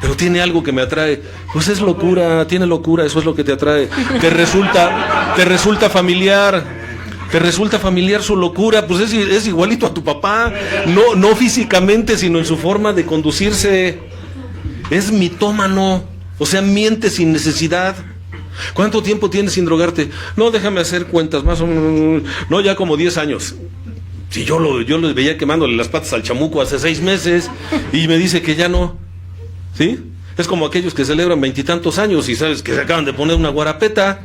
pero tiene algo que me atrae. Pues es locura, tiene locura, eso es lo que te atrae. Te resulta familiar. Te resulta familiar su locura, pues es igualito a tu papá, no físicamente, sino en su forma de conducirse. Es mitómano, o sea, miente sin necesidad. ¿Cuánto tiempo tienes sin drogarte? No, déjame hacer cuentas, más o menos, no, ya como 10 años. Si yo lo veía quemándole las patas al chamuco hace 6 meses y me dice que ya no. ¿Sí? Es como aquellos que celebran 20 y tantos años y sabes que se acaban de poner una guarapeta.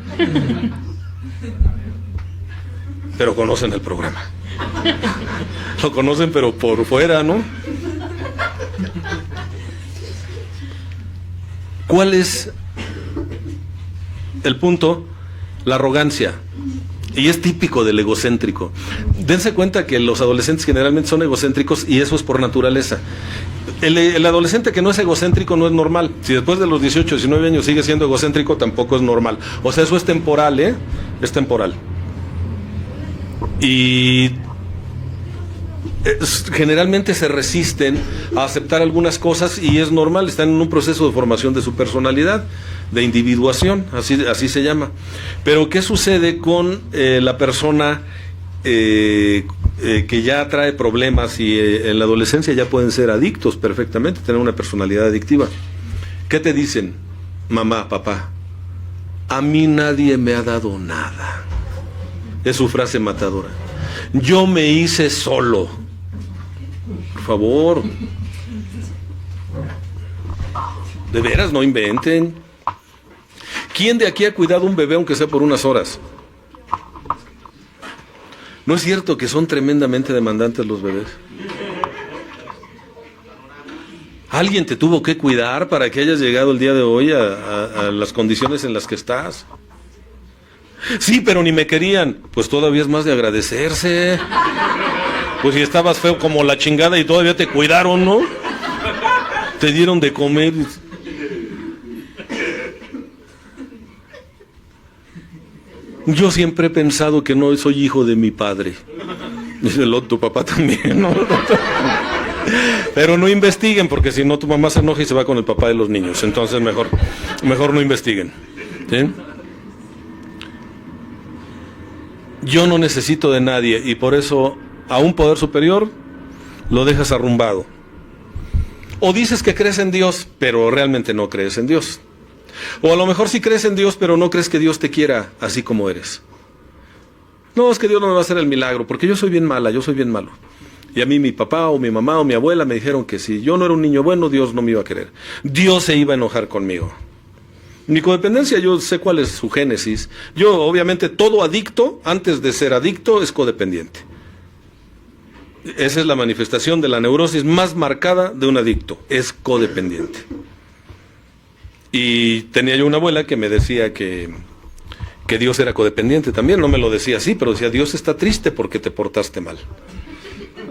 Pero conocen el programa. Lo conocen, pero por fuera, ¿no? ¿Cuál es el punto? La arrogancia. Y es típico del egocéntrico. Dense cuenta que los adolescentes generalmente son egocéntricos y eso es por naturaleza. El adolescente que no es egocéntrico no es normal. Si después de los 18, 19 años sigue siendo egocéntrico, tampoco es normal. O sea, eso es temporal, ¿eh? Es temporal. Y generalmente se resisten a aceptar algunas cosas y es normal, están en un proceso de formación de su personalidad, de individuación, así se llama. Pero ¿qué sucede con la persona que ya trae problemas y en la adolescencia ya pueden ser adictos perfectamente, tener una personalidad adictiva? ¿Qué te dicen? Mamá, papá, a mí nadie me ha dado nada. Es su frase matadora. Yo me hice solo. Por favor. De veras, no inventen. ¿Quién de aquí ha cuidado un bebé aunque sea por unas horas? ¿No es cierto que son tremendamente demandantes los bebés? ¿Alguien te tuvo que cuidar para que hayas llegado el día de hoy a las condiciones en las que estás? Sí, pero ni me querían. Pues todavía es más de agradecerse. Pues si estabas feo como la chingada y todavía te cuidaron, ¿no? Te dieron de comer. Yo siempre he pensado que no soy hijo de mi padre. Dice tu papá también, ¿no? Pero no investiguen, porque si no tu mamá se enoja y se va con el papá de los niños. Entonces mejor no investiguen. ¿Sí? Yo no necesito de nadie y por eso a un poder superior lo dejas arrumbado. O dices que crees en Dios, pero realmente no crees en Dios. O a lo mejor sí crees en Dios, pero no crees que Dios te quiera así como eres. No, es que Dios no me va a hacer el milagro, porque yo soy bien mala, yo soy bien malo. Y a mí mi papá o mi mamá o mi abuela me dijeron que si yo no era un niño bueno, Dios no me iba a querer. Dios se iba a enojar conmigo. Mi codependencia, yo sé cuál es su génesis. Yo, obviamente, todo adicto, antes de ser adicto, es codependiente. Esa es la manifestación de la neurosis más marcada de un adicto, es codependiente. Y tenía yo una abuela que me decía que Dios era codependiente también, no me lo decía así, pero decía, Dios está triste porque te portaste mal.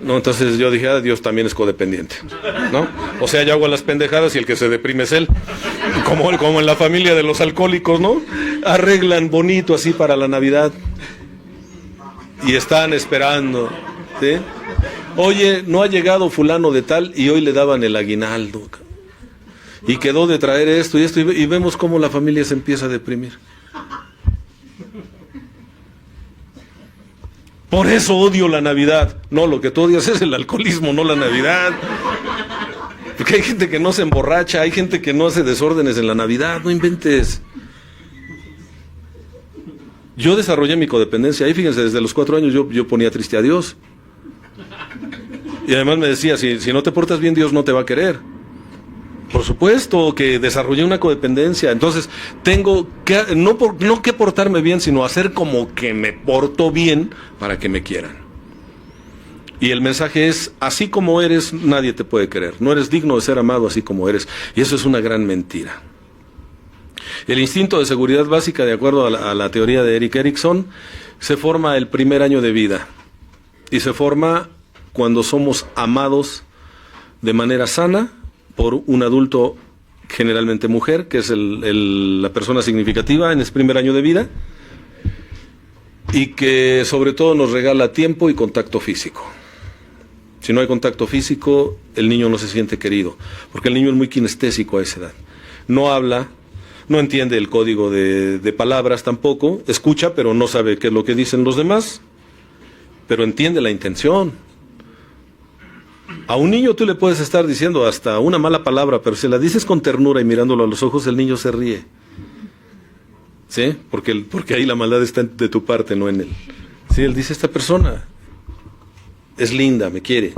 No, entonces yo dije, Dios también es codependiente, ¿no? O sea, yo hago las pendejadas y el que se deprime es él, como en la familia de los alcohólicos, ¿no? Arreglan bonito así para la Navidad y están esperando, ¿sí? Oye, no ha llegado fulano de tal y hoy le daban el aguinaldo y quedó de traer esto y vemos cómo la familia se empieza a deprimir. Por eso odio la Navidad. No, lo que tú odias es el alcoholismo, no la Navidad. Porque hay gente que no se emborracha, hay gente que no hace desórdenes en la Navidad, no inventes. Yo desarrollé mi codependencia, ahí fíjense, desde los 4 años yo ponía triste a Dios. Y además me decía, si no te portas bien, Dios no te va a querer. Por supuesto que desarrollé una codependencia, entonces tengo que, no que portarme bien, sino hacer como que me porto bien para que me quieran. Y el mensaje es, así como eres, nadie te puede querer. No eres digno de ser amado así como eres. Y eso es una gran mentira. El instinto de seguridad básica, de acuerdo a la teoría de Erik Erikson, se forma el primer año de vida. Y se forma cuando somos amados de manera sana por un adulto, generalmente mujer, que es la persona significativa en ese primer año de vida, y que sobre todo nos regala tiempo y contacto físico. Si no hay contacto físico, el niño no se siente querido, porque el niño es muy kinestésico a esa edad. No habla, no entiende el código de palabras tampoco, escucha, pero no sabe qué es lo que dicen los demás, pero entiende la intención. A un niño tú le puedes estar diciendo hasta una mala palabra, pero si la dices con ternura y mirándolo a los ojos, el niño se ríe. ¿Sí? Porque ahí la maldad está de tu parte, no en él. Sí, él dice, esta persona es linda, me quiere.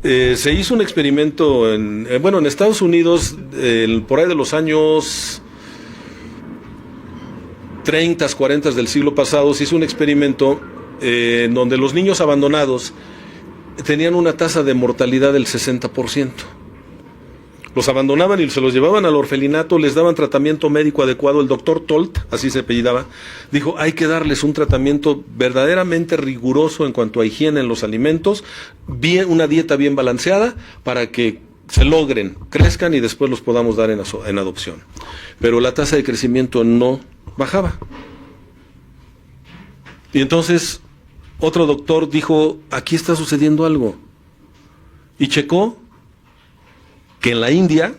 Se hizo un experimento en Estados Unidos, por ahí de los años 30, 40 del siglo pasado, se hizo un experimento donde los niños abandonados tenían una tasa de mortalidad del 60%. Los abandonaban y se los llevaban al orfelinato, les daban tratamiento médico adecuado. El doctor Tolt, así se apellidaba, dijo, hay que darles un tratamiento verdaderamente riguroso en cuanto a higiene en los alimentos, una dieta bien balanceada, para que se logren, crezcan y después los podamos dar en adopción. Pero la tasa de crecimiento no bajaba. Y entonces otro doctor dijo, aquí está sucediendo algo. Y checó que en la India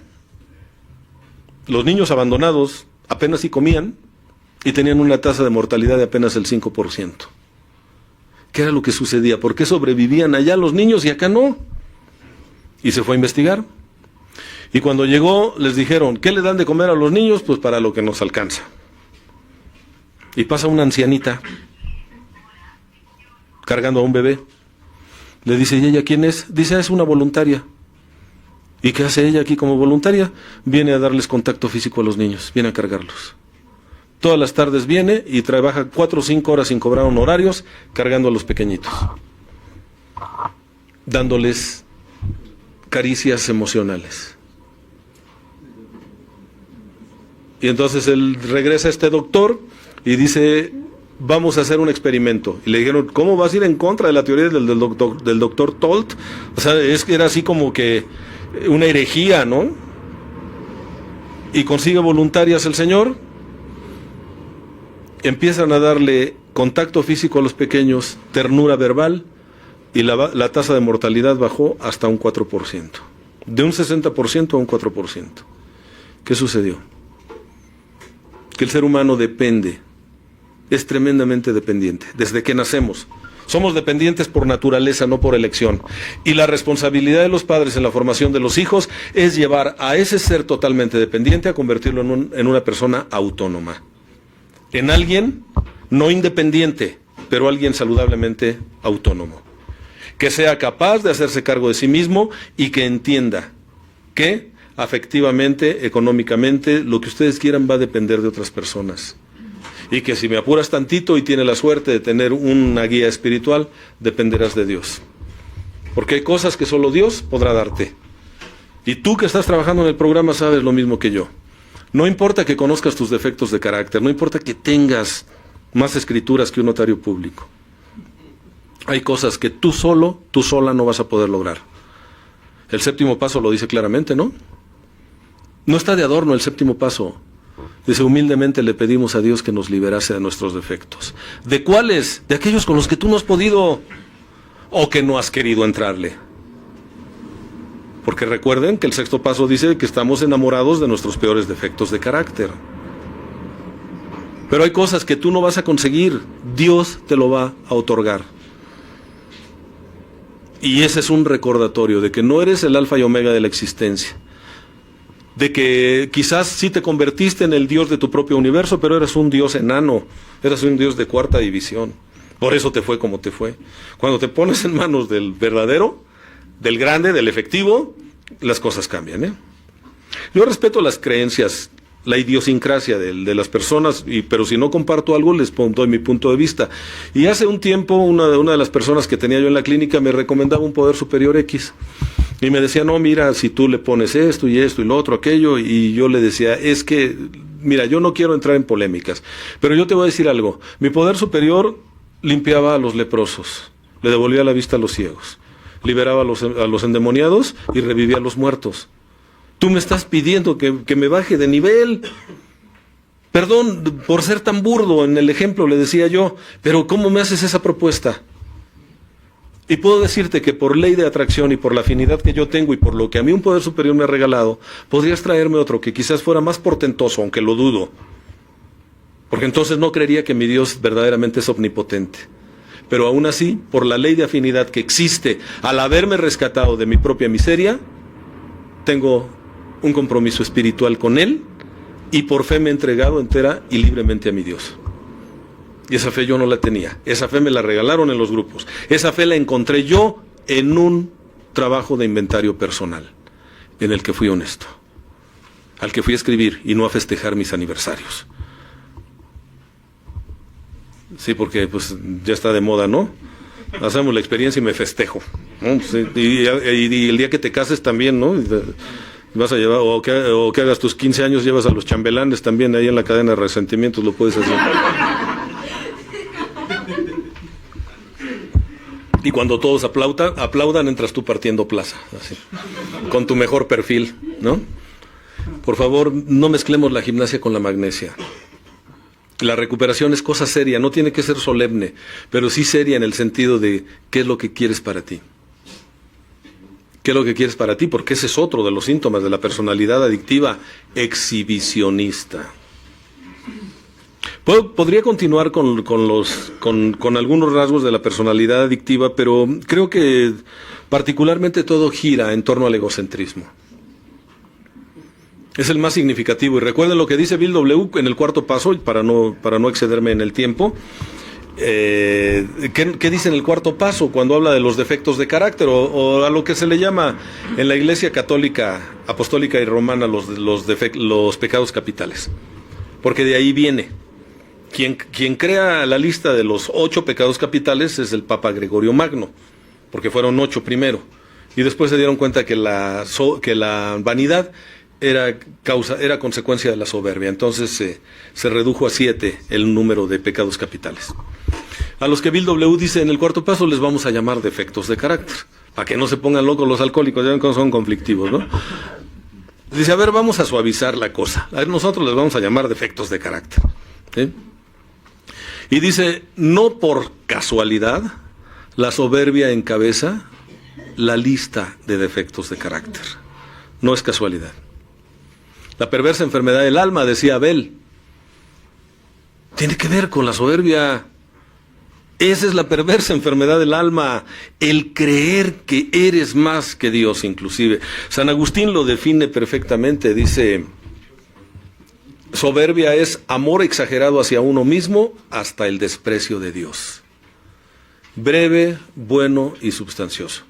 los niños abandonados apenas sí comían y tenían una tasa de mortalidad de apenas el 5%. ¿Qué era lo que sucedía? ¿Por qué sobrevivían allá los niños y acá no? Y se fue a investigar. Y cuando llegó les dijeron, ¿qué le dan de comer a los niños? Pues para lo que nos alcanza. Y pasa una ancianita cargando a un bebé. Le dice, ¿y ella quién es? Dice, es una voluntaria. ¿Y qué hace ella aquí como voluntaria? Viene a darles contacto físico a los niños, viene a cargarlos. Todas las tardes viene y trabaja 4 o 5 horas sin cobrar honorarios, cargando a los pequeñitos, dándoles caricias emocionales. Y entonces él regresa a este doctor y dice, vamos a hacer un experimento. Y le dijeron, ¿cómo vas a ir en contra de la teoría del doctor Tolt? O sea, era así como que una herejía, ¿no? Y consigue voluntarias el señor, empiezan a darle contacto físico a los pequeños, ternura verbal, y la tasa de mortalidad bajó hasta un 4%. De un 60% a un 4%. ¿Qué sucedió? Que el ser humano depende, es tremendamente dependiente, desde que nacemos. Somos dependientes por naturaleza, no por elección. Y la responsabilidad de los padres en la formación de los hijos es llevar a ese ser totalmente dependiente a convertirlo en una persona autónoma. En alguien no independiente, pero alguien saludablemente autónomo. que sea capaz de hacerse cargo de sí mismo y que entienda que afectivamente, económicamente, lo que ustedes quieran va a depender de otras personas. Y que si me apuras tantito y tienes la suerte de tener una guía espiritual, dependerás de Dios. Porque hay cosas que solo Dios podrá darte. Y tú que estás trabajando en el programa sabes lo mismo que yo. No importa que conozcas tus defectos de carácter, no importa que tengas más escrituras que un notario público. Hay cosas que tú sola no vas a poder lograr. El séptimo paso lo dice claramente, ¿no? No está de adorno el séptimo paso. Dice, humildemente le pedimos a Dios que nos liberase de nuestros defectos. ¿De cuáles? De aquellos con los que tú no has podido o que no has querido entrarle. Porque recuerden que el sexto paso dice que estamos enamorados de nuestros peores defectos de carácter. Pero hay cosas que tú no vas a conseguir, Dios te lo va a otorgar. Y ese es un recordatorio de que no eres el alfa y omega de la existencia. De que quizás sí te convertiste en el Dios de tu propio universo, pero eres un Dios enano, eres un Dios de cuarta división. Por eso te fue como te fue. Cuando te pones en manos del verdadero, del grande, del efectivo, las cosas cambian, ¿eh? Yo respeto las creencias, la idiosincrasia de las personas, pero si no comparto algo, les doy mi punto de vista. Y hace un tiempo, una de las personas que tenía yo en la clínica me recomendaba un poder superior X. Y me decía, no, mira, si tú le pones esto y lo otro, aquello, y yo le decía, es que, mira, yo no quiero entrar en polémicas, pero yo te voy a decir algo, mi poder superior limpiaba a los leprosos, le devolvía la vista a los ciegos, liberaba a los endemoniados y revivía a los muertos. Tú me estás pidiendo que me baje de nivel. Perdón por ser tan burdo en el ejemplo, le decía yo, pero ¿cómo me haces esa propuesta? Y puedo decirte que por ley de atracción y por la afinidad que yo tengo y por lo que a mí un poder superior me ha regalado, podrías traerme otro que quizás fuera más portentoso, aunque lo dudo. Porque entonces no creería que mi Dios verdaderamente es omnipotente. Pero aún así, por la ley de afinidad que existe, al haberme rescatado de mi propia miseria, tengo un compromiso espiritual con Él y por fe me he entregado entera y libremente a mi Dios. Y esa fe yo no la tenía. Esa fe me la regalaron en los grupos. Esa fe la encontré yo en un trabajo de inventario personal, en el que fui honesto, al que fui a escribir y no a festejar mis aniversarios. Sí, porque pues ya está de moda, ¿no? Hacemos la experiencia y me festejo, ¿no? Sí, y el día que te cases también, ¿no? Vas a llevar, o que hagas tus 15 años, llevas a los chambelanes también ahí en la cadena de resentimientos, lo puedes hacer. Y cuando todos aplaudan, entras tú partiendo plaza, así, con tu mejor perfil, ¿no? Por favor, no mezclemos la gimnasia con la magnesia. La recuperación es cosa seria, no tiene que ser solemne, pero sí seria en el sentido de qué es lo que quieres para ti. ¿Qué es lo que quieres para ti? Porque ese es otro de los síntomas de la personalidad adictiva exhibicionista. Podría continuar con algunos rasgos de la personalidad adictiva, pero creo que particularmente todo gira en torno al egocentrismo. Es el más significativo. Y recuerden lo que dice Bill W. en el cuarto paso, para no excederme en el tiempo. ¿Qué dice en el cuarto paso cuando habla de los defectos de carácter o a lo que se le llama en la Iglesia Católica, Apostólica y Romana los pecados capitales? Porque de ahí viene. Quien crea la lista de los 8 pecados capitales es el Papa Gregorio Magno, porque fueron 8 primero, y después se dieron cuenta que la vanidad era consecuencia de la soberbia. Entonces se redujo a 7 el número de pecados capitales. A los que Bill W. dice en el cuarto paso les vamos a llamar defectos de carácter, para que no se pongan locos los alcohólicos, ya ven cómo son conflictivos, ¿no? Dice, a ver, vamos a suavizar la cosa. A ver, nosotros les vamos a llamar defectos de carácter, ¿sí? Y dice, no por casualidad, la soberbia encabeza la lista de defectos de carácter. No es casualidad. La perversa enfermedad del alma, decía Abel, tiene que ver con la soberbia. Esa es la perversa enfermedad del alma, el creer que eres más que Dios inclusive. San Agustín lo define perfectamente, dice, soberbia es amor exagerado hacia uno mismo hasta el desprecio de Dios. breve, bueno y substancioso.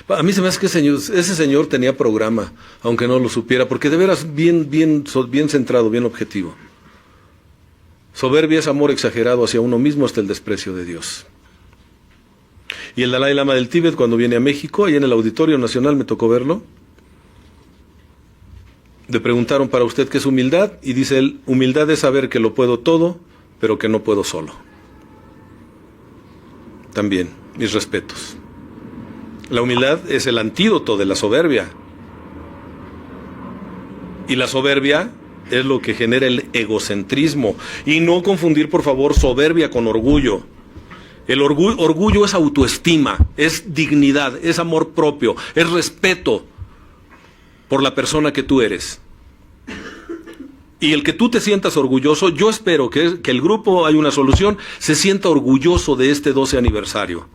A mí se me hace que ese señor tenía programa, aunque no lo supiera, porque de veras bien centrado, bien objetivo. Soberbia es amor exagerado hacia uno mismo hasta el desprecio de Dios. Y el Dalai Lama del Tíbet, cuando viene a México, ahí en el Auditorio Nacional me tocó verlo, le preguntaron: ¿para usted qué es humildad? Y dice él: humildad es saber que lo puedo todo, pero que no puedo solo. También, mis respetos. La humildad es el antídoto de la soberbia. Y la soberbia es lo que genera el egocentrismo. Y no confundir, por favor, soberbia con orgullo. El orgullo es autoestima, es dignidad, es amor propio, es respeto por la persona que tú eres. Y el que tú te sientas orgulloso, yo espero que el grupo Hay una Solución se sienta orgulloso de este 12 aniversario.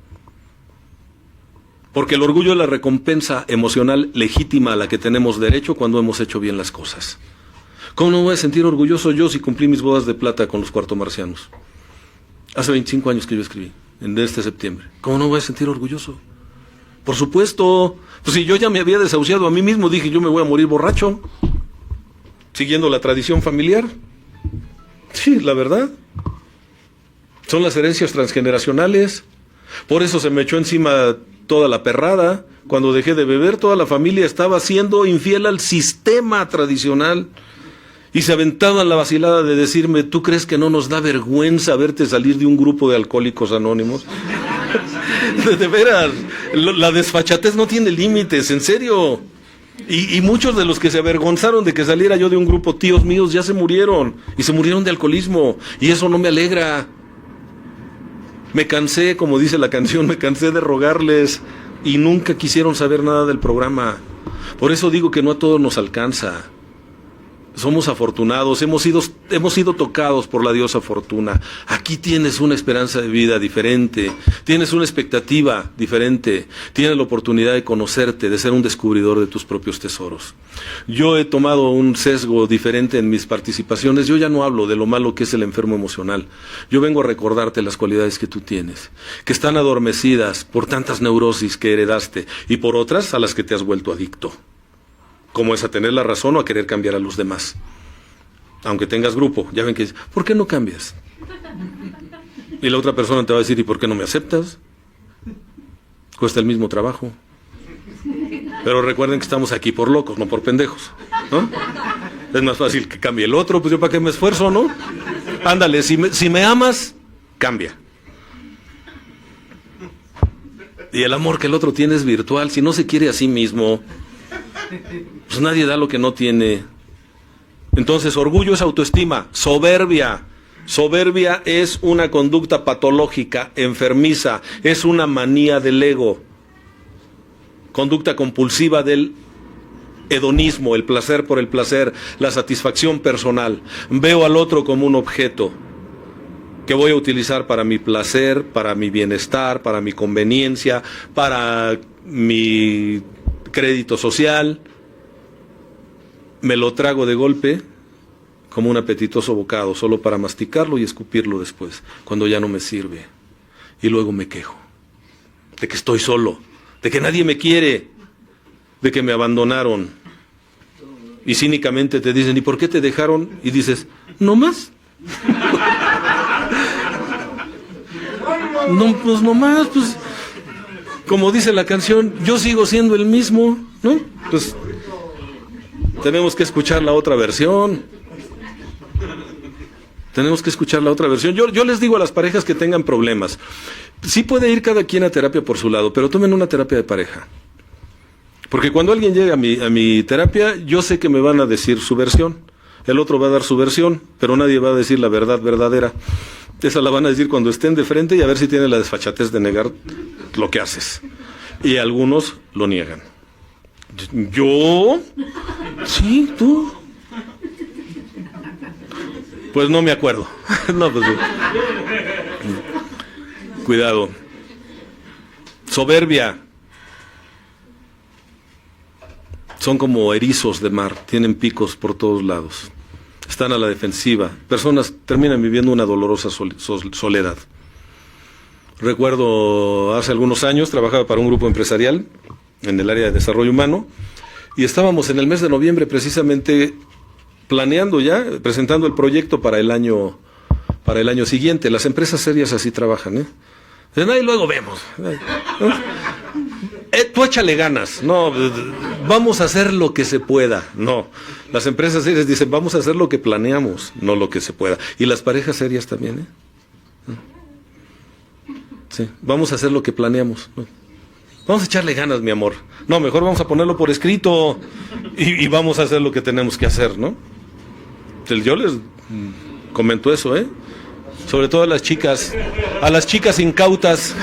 Porque el orgullo es la recompensa emocional legítima a la que tenemos derecho cuando hemos hecho bien las cosas. ¿Cómo no me voy a sentir orgulloso yo si cumplí mis bodas de plata con los cuartomarcianos? Hace 25 años que yo escribí, en este septiembre. ¿Cómo no me voy a sentir orgulloso? Por supuesto. Pues si yo ya me había desahuciado a mí mismo, dije: yo me voy a morir borracho, siguiendo la tradición familiar. Sí, la verdad. Son las herencias transgeneracionales. Por eso se me echó encima toda la perrada. Cuando dejé de beber, toda la familia estaba siendo infiel al sistema tradicional. Y se aventaban la vacilada de decirme: ¿tú crees que no nos da vergüenza verte salir de un grupo de alcohólicos anónimos? De veras, la desfachatez no tiene límites, en serio. Y muchos de los que se avergonzaron de que saliera yo de un grupo, tíos míos, ya se murieron. Y se murieron de alcoholismo. Y eso no me alegra. Me cansé, como dice la canción, me cansé de rogarles. Y nunca quisieron saber nada del programa. Por eso digo que no a todos nos alcanza. Somos afortunados, hemos sido tocados por la diosa Fortuna. Aquí tienes una esperanza de vida diferente, tienes una expectativa diferente, tienes la oportunidad de conocerte, de ser un descubridor de tus propios tesoros. Yo he tomado un sesgo diferente en mis participaciones. Yo ya no hablo de lo malo que es el enfermo emocional. Yo vengo a recordarte las cualidades que tú tienes, que están adormecidas por tantas neurosis que heredaste y por otras a las que te has vuelto adicto. Como es a tener la razón o a querer cambiar a los demás. Aunque tengas grupo, ya ven que dices: ¿por qué no cambias? Y la otra persona te va a decir: ¿y por qué no me aceptas? Cuesta el mismo trabajo. Pero recuerden que estamos aquí por locos, no por pendejos, ¿no? Es más fácil que cambie el otro, pues yo para qué me esfuerzo, ¿no? Ándale, si me amas, cambia. Y el amor que el otro tiene es virtual. Si no se quiere a sí mismo, pues nadie da lo que no tiene. Entonces, orgullo es autoestima. Soberbia es una conducta patológica, enfermiza, es una manía del ego. Conducta compulsiva del hedonismo, el placer por el placer, la satisfacción personal. Veo al otro como un objeto que voy a utilizar para mi placer, para mi bienestar, para mi conveniencia, para mi crédito social. Me lo trago de golpe como un apetitoso bocado, solo para masticarlo y escupirlo después, cuando ya no me sirve. Y luego me quejo de que estoy solo, de que nadie me quiere, de que me abandonaron. Y cínicamente te dicen: ¿y por qué te dejaron? Y dices: ¿no más? No, pues no más, pues como dice la canción, yo sigo siendo el mismo, ¿no? Pues tenemos que escuchar la otra versión. Tenemos que escuchar la otra versión. Yo les digo a las parejas que tengan problemas, sí puede ir cada quien a terapia por su lado, pero tomen una terapia de pareja. Porque cuando alguien llega a mi terapia, yo sé que me van a decir su versión. El otro va a dar su versión, pero nadie va a decir la verdad verdadera. Esa la van a decir cuando estén de frente y a ver si tienen la desfachatez de negar lo que haces. Y algunos lo niegan. ¿Yo? Sí, tú. Pues no me acuerdo. No, pues, cuidado. Soberbia. Son como erizos de mar, tienen picos por todos lados. Están a la defensiva. Personas terminan viviendo una dolorosa soledad. Recuerdo hace algunos años trabajaba para un grupo empresarial en el área de desarrollo humano y estábamos en el mes de noviembre precisamente planeando ya, presentando el proyecto para el año siguiente. Las empresas serias así trabajan, ¿eh? Dicen, ahí luego vemos. Tú échale ganas. No, vamos a hacer lo que se pueda. No, las empresas serias dicen, vamos a hacer lo que planeamos, no lo que se pueda. Y las parejas serias también, ¿eh? Sí, vamos a hacer lo que planeamos. ¿No? Vamos a echarle ganas, mi amor. No, mejor vamos a ponerlo por escrito y vamos a hacer lo que tenemos que hacer, ¿no? Yo les comento eso, ¿eh? Sobre todo a las chicas incautas.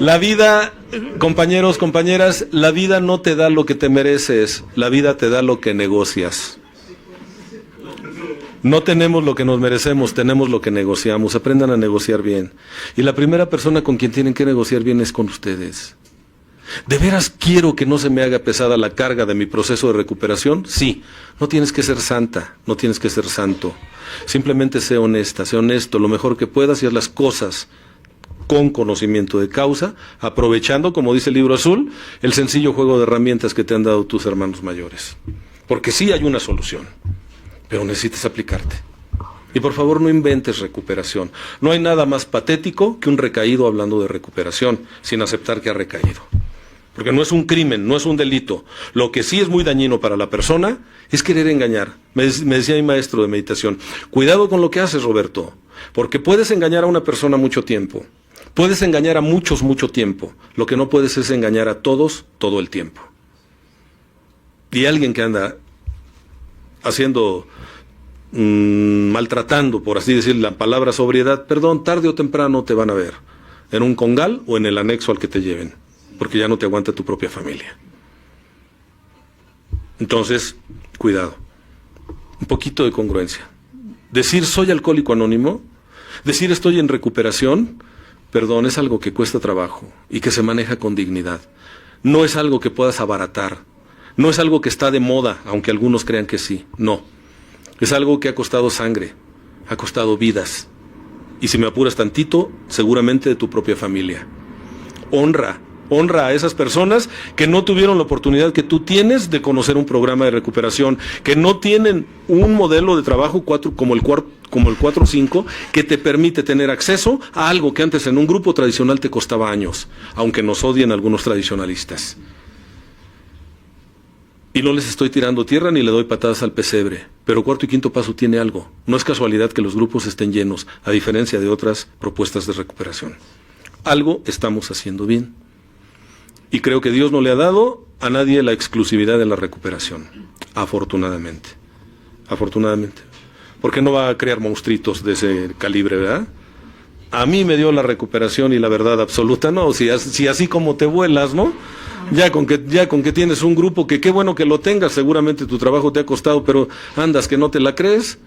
La vida, compañeros, compañeras, la vida no te da lo que te mereces, la vida te da lo que negocias. No tenemos lo que nos merecemos, tenemos lo que negociamos. Aprendan a negociar bien. Y la primera persona con quien tienen que negociar bien es con ustedes. ¿De veras quiero que no se me haga pesada la carga de mi proceso de recuperación? Sí. No tienes que ser santa, no tienes que ser santo. Simplemente sé honesta, sé honesto, lo mejor que puedas y haz las cosas con conocimiento de causa, aprovechando, como dice el Libro Azul, el sencillo juego de herramientas que te han dado tus hermanos mayores. Porque sí hay una solución, pero necesitas aplicarte. Y por favor no inventes recuperación. No hay nada más patético que un recaído hablando de recuperación, sin aceptar que ha recaído. Porque no es un crimen, no es un delito. Lo que sí es muy dañino para la persona es querer engañar. Me decía mi maestro de meditación, cuidado con lo que haces, Roberto, porque puedes engañar a una persona mucho tiempo. Puedes engañar a muchos mucho tiempo. Lo que no puedes es engañar a todos todo el tiempo. Y alguien que anda haciendo, maltratando, por así decir, la palabra sobriedad, perdón, tarde o temprano te van a ver. En un congal o en el anexo al que te lleven. Porque ya no te aguanta tu propia familia. Entonces, cuidado. Un poquito de congruencia. Decir soy alcohólico anónimo, decir estoy en recuperación, perdón, es algo que cuesta trabajo y que se maneja con dignidad. No es algo que puedas abaratar. No es algo que está de moda, aunque algunos crean que sí. No. Es algo que ha costado sangre, ha costado vidas. Y si me apuras tantito, seguramente de tu propia familia. Honra a esas personas que no tuvieron la oportunidad que tú tienes de conocer un programa de recuperación, que no tienen un modelo de trabajo como el 4-5 que te permite tener acceso a algo que antes en un grupo tradicional te costaba años, aunque nos odien algunos tradicionalistas. Y no les estoy tirando tierra ni le doy patadas al pesebre, pero cuarto y quinto paso tiene algo. No es casualidad que los grupos estén llenos, a diferencia de otras propuestas de recuperación. Algo estamos haciendo bien. Y creo que Dios no le ha dado a nadie la exclusividad de la recuperación, afortunadamente. Afortunadamente. Porque no va a crear monstruitos de ese calibre, ¿verdad? A mí me dio la recuperación y la verdad absoluta, no, si así como te vuelas, ¿no? Ya con que tienes un grupo que qué bueno que lo tengas, seguramente tu trabajo te ha costado, pero andas que no te la crees.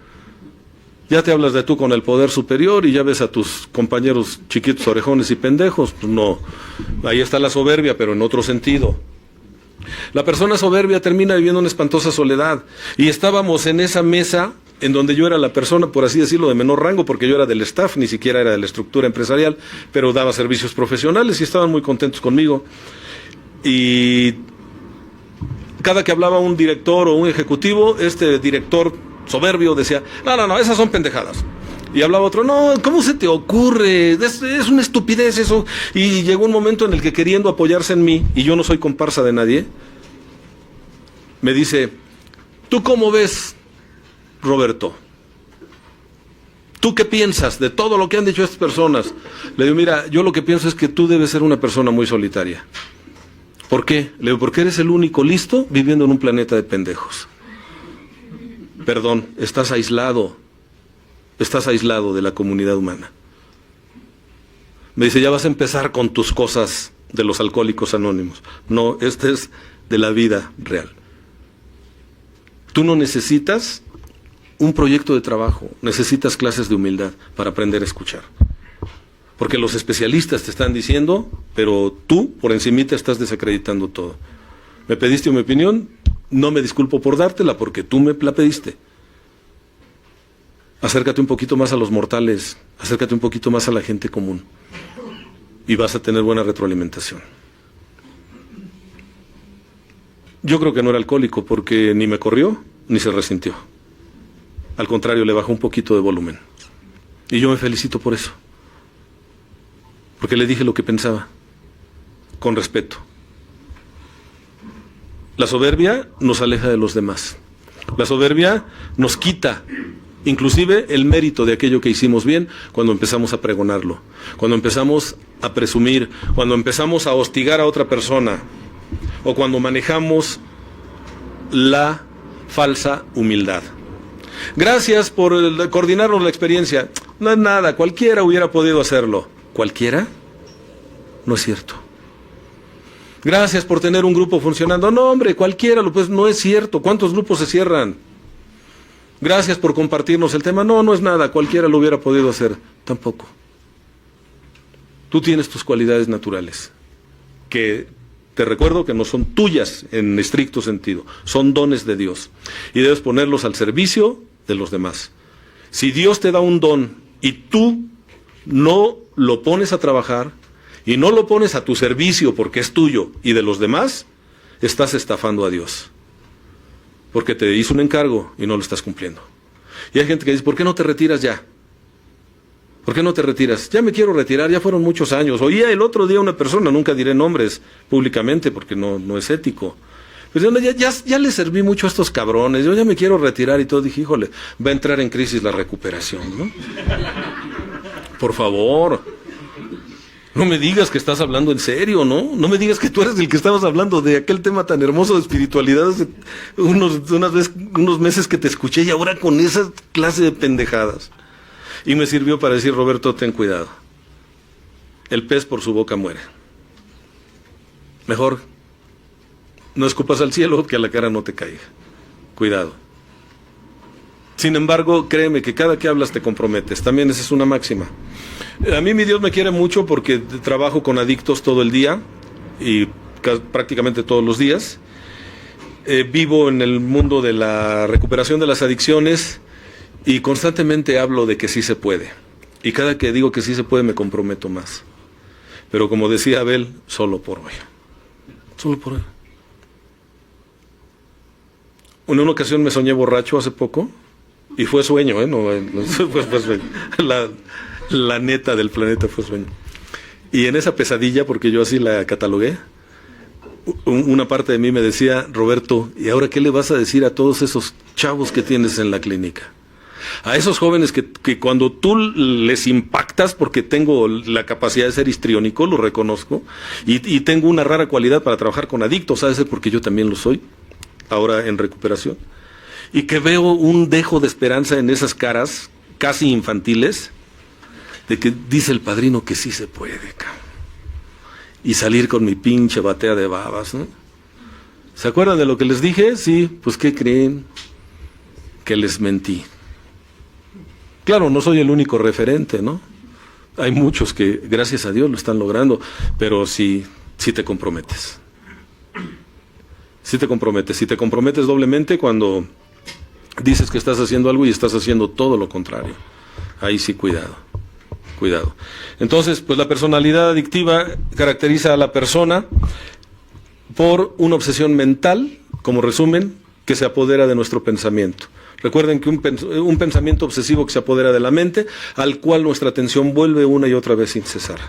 Ya te hablas de tú con el poder superior y ya ves a tus compañeros chiquitos, orejones y pendejos. Pues no, ahí está la soberbia, pero en otro sentido. La persona soberbia termina viviendo una espantosa soledad. Y estábamos en esa mesa en donde yo era la persona, por así decirlo, de menor rango, porque yo era del staff, ni siquiera era de la estructura empresarial, pero daba servicios profesionales y estaban muy contentos conmigo. Y cada que hablaba un director o un ejecutivo, este director soberbio decía, no, esas son pendejadas. Y hablaba otro, no, ¿cómo se te ocurre? Es una estupidez eso. Y llegó un momento en el que, queriendo apoyarse en mí, y yo no soy comparsa de nadie, me dice, ¿tú cómo ves, Roberto? ¿Tú qué piensas de todo lo que han dicho estas personas? Le digo, mira, yo lo que pienso es que tú debes ser una persona muy solitaria. ¿Por qué? Le digo, porque eres el único listo viviendo en un planeta de pendejos. Perdón, estás aislado de la comunidad humana. Me dice, ya vas a empezar con tus cosas de los alcohólicos anónimos. No, este es de la vida real. Tú no necesitas un proyecto de trabajo, necesitas clases de humildad para aprender a escuchar. Porque los especialistas te están diciendo, pero tú por encimita estás desacreditando todo. Me pediste mi opinión, no me disculpo por dártela porque tú me la pediste. Acércate un poquito más a los mortales, acércate un poquito más a la gente común y vas a tener buena retroalimentación. Yo creo que no era alcohólico porque ni me corrió ni se resintió. Al contrario, le bajó un poquito de volumen. Y yo me felicito por eso. Porque le dije lo que pensaba, con respeto. La soberbia nos aleja de los demás. La soberbia nos quita inclusive el mérito de aquello que hicimos bien cuando empezamos a pregonarlo, cuando empezamos a presumir, cuando empezamos a hostigar a otra persona o cuando manejamos la falsa humildad. Gracias por coordinarnos la experiencia. No es nada, cualquiera hubiera podido hacerlo. ¿Cualquiera? No es cierto. Gracias por tener un grupo funcionando. No, hombre, cualquiera, pues no es cierto. ¿Cuántos grupos se cierran? Gracias por compartirnos el tema. No, no es nada, cualquiera lo hubiera podido hacer. Tampoco. Tú tienes tus cualidades naturales, que te recuerdo que no son tuyas en estricto sentido, son dones de Dios. Y debes ponerlos al servicio de los demás. Si Dios te da un don y tú no lo pones a trabajar y no lo pones a tu servicio porque es tuyo y de los demás, estás estafando a Dios. Porque te hizo un encargo y no lo estás cumpliendo. Y hay gente que dice, ¿por qué no te retiras ya? ¿Por qué no te retiras? Ya me quiero retirar, ya fueron muchos años. Oía el otro día una persona, nunca diré nombres públicamente porque no es ético. Pues ya le serví mucho a estos cabrones, yo ya me quiero retirar y todo. Dije, híjole, va a entrar en crisis la recuperación, ¿no? Por favor, no me digas que estás hablando en serio, ¿no? No me digas que tú eres el que estabas hablando de aquel tema tan hermoso de espiritualidad hace unos meses que te escuché y ahora con esa clase de pendejadas. Y me sirvió para decir, Roberto, ten cuidado. El pez por su boca muere. Mejor no escupas al cielo que a la cara no te caiga. Cuidado. Sin embargo, créeme que cada que hablas te comprometes. También esa es una máxima. A mí mi Dios me quiere mucho porque trabajo con adictos todo el día y prácticamente todos los días. Vivo en el mundo de la recuperación de las adicciones y constantemente hablo de que sí se puede. Y cada que digo que sí se puede me comprometo más. Pero como decía Abel, solo por hoy. Solo por hoy. En una ocasión me soñé borracho hace poco y fue sueño, no fue sueño. La neta del planeta fue sueño. Y en esa pesadilla, porque yo así la catalogué, una parte de mí me decía, Roberto, ¿y ahora qué le vas a decir a todos esos chavos que tienes en la clínica? A esos jóvenes que cuando tú les impactas, porque tengo la capacidad de ser histriónico, lo reconozco, y tengo una rara cualidad para trabajar con adictos, ¿sabes? Porque yo también lo soy, ahora en recuperación, y que veo un dejo de esperanza en esas caras casi infantiles, de que dice el padrino que sí se puede, cabrón. Y salir con mi pinche batea de babas, ¿no? ¿Se acuerdan de lo que les dije? Sí, pues ¿qué creen? Que les mentí. Claro, no soy el único referente, ¿no? Hay muchos que, gracias a Dios, lo están logrando, pero sí te comprometes. Sí te comprometes. Si te comprometes doblemente cuando dices que estás haciendo algo y estás haciendo todo lo contrario. Ahí sí, cuidado. Cuidado. Entonces, pues la personalidad adictiva caracteriza a la persona por una obsesión mental, como resumen, que se apodera de nuestro pensamiento. Recuerden que un pensamiento obsesivo que se apodera de la mente, al cual nuestra atención vuelve una y otra vez sin cesar.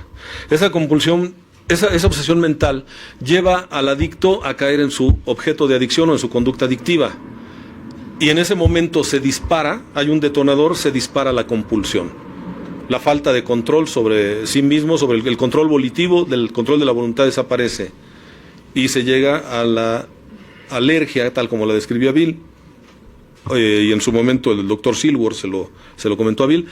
Esa compulsión, esa obsesión mental lleva al adicto a caer en su objeto de adicción o en su conducta adictiva. Y en ese momento se dispara, hay un detonador, se dispara la compulsión. La falta de control sobre sí mismo, sobre el control volitivo, del control de la voluntad desaparece. Y se llega a la alergia, tal como la describió Bill. Y en su momento el doctor Silver se lo comentó a Bill.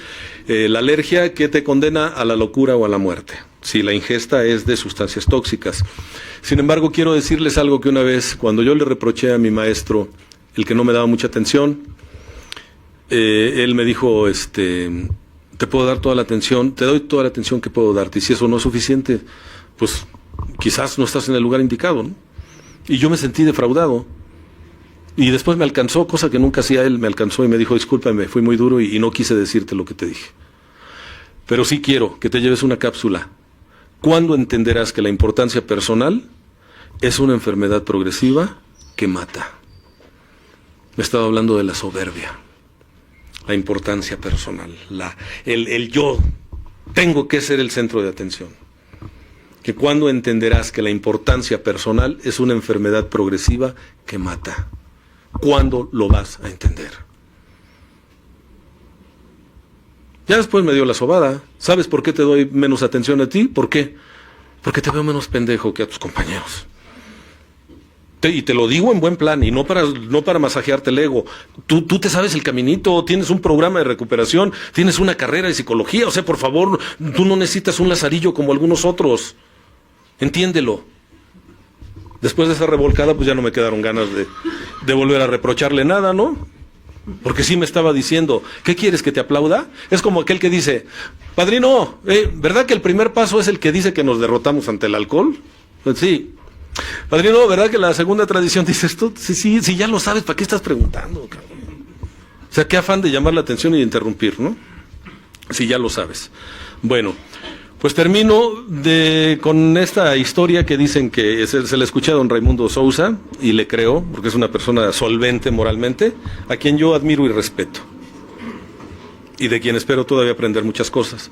La alergia que te condena a la locura o a la muerte, si la ingesta es de sustancias tóxicas. Sin embargo, quiero decirles algo que una vez, cuando yo le reproché a mi maestro, el que no me daba mucha atención, él me dijo, te puedo dar toda la atención, te doy toda la atención que puedo darte, y si eso no es suficiente, pues quizás no estás en el lugar indicado, ¿no? Y yo me sentí defraudado, Y después me alcanzó, cosa que nunca hacía él, me alcanzó y me dijo, discúlpame, fui muy duro y no quise decirte lo que te dije. Pero sí quiero que te lleves una cápsula. ¿Cuándo entenderás que la importancia personal es una enfermedad progresiva que mata? Me estaba hablando de la soberbia, la importancia personal, el yo tengo que ser el centro de atención. Que cuando entenderás que la importancia personal es una enfermedad progresiva que mata. ¿Cuándo lo vas a entender? Ya después me dio la sobada. ¿Sabes por qué te doy menos atención a ti? ¿Por qué? Porque te veo menos pendejo que a tus compañeros. Y te lo digo en buen plan, y no para masajearte el ego. Tú te sabes el caminito, tienes un programa de recuperación, tienes una carrera de psicología. O sea, por favor, tú no necesitas un lazarillo como algunos otros. Entiéndelo. Después de esa revolcada, pues ya no me quedaron ganas de volver a reprocharle nada, ¿no? Porque sí me estaba diciendo, ¿qué quieres, que te aplauda? Es como aquel que dice, padrino, ¿verdad que el primer paso es el que dice que nos derrotamos ante el alcohol? Pues sí. Padrino, ¿verdad que la segunda tradición dice esto? Sí, ya lo sabes, ¿para qué estás preguntando, cabrón? O sea, qué afán de llamar la atención y de interrumpir, ¿no? Sí, ya lo sabes. Bueno, pues termino con esta historia que dicen que se le escuché a don Raimundo Sousa, y le creo, porque es una persona solvente moralmente, a quien yo admiro y respeto, y de quien espero todavía aprender muchas cosas.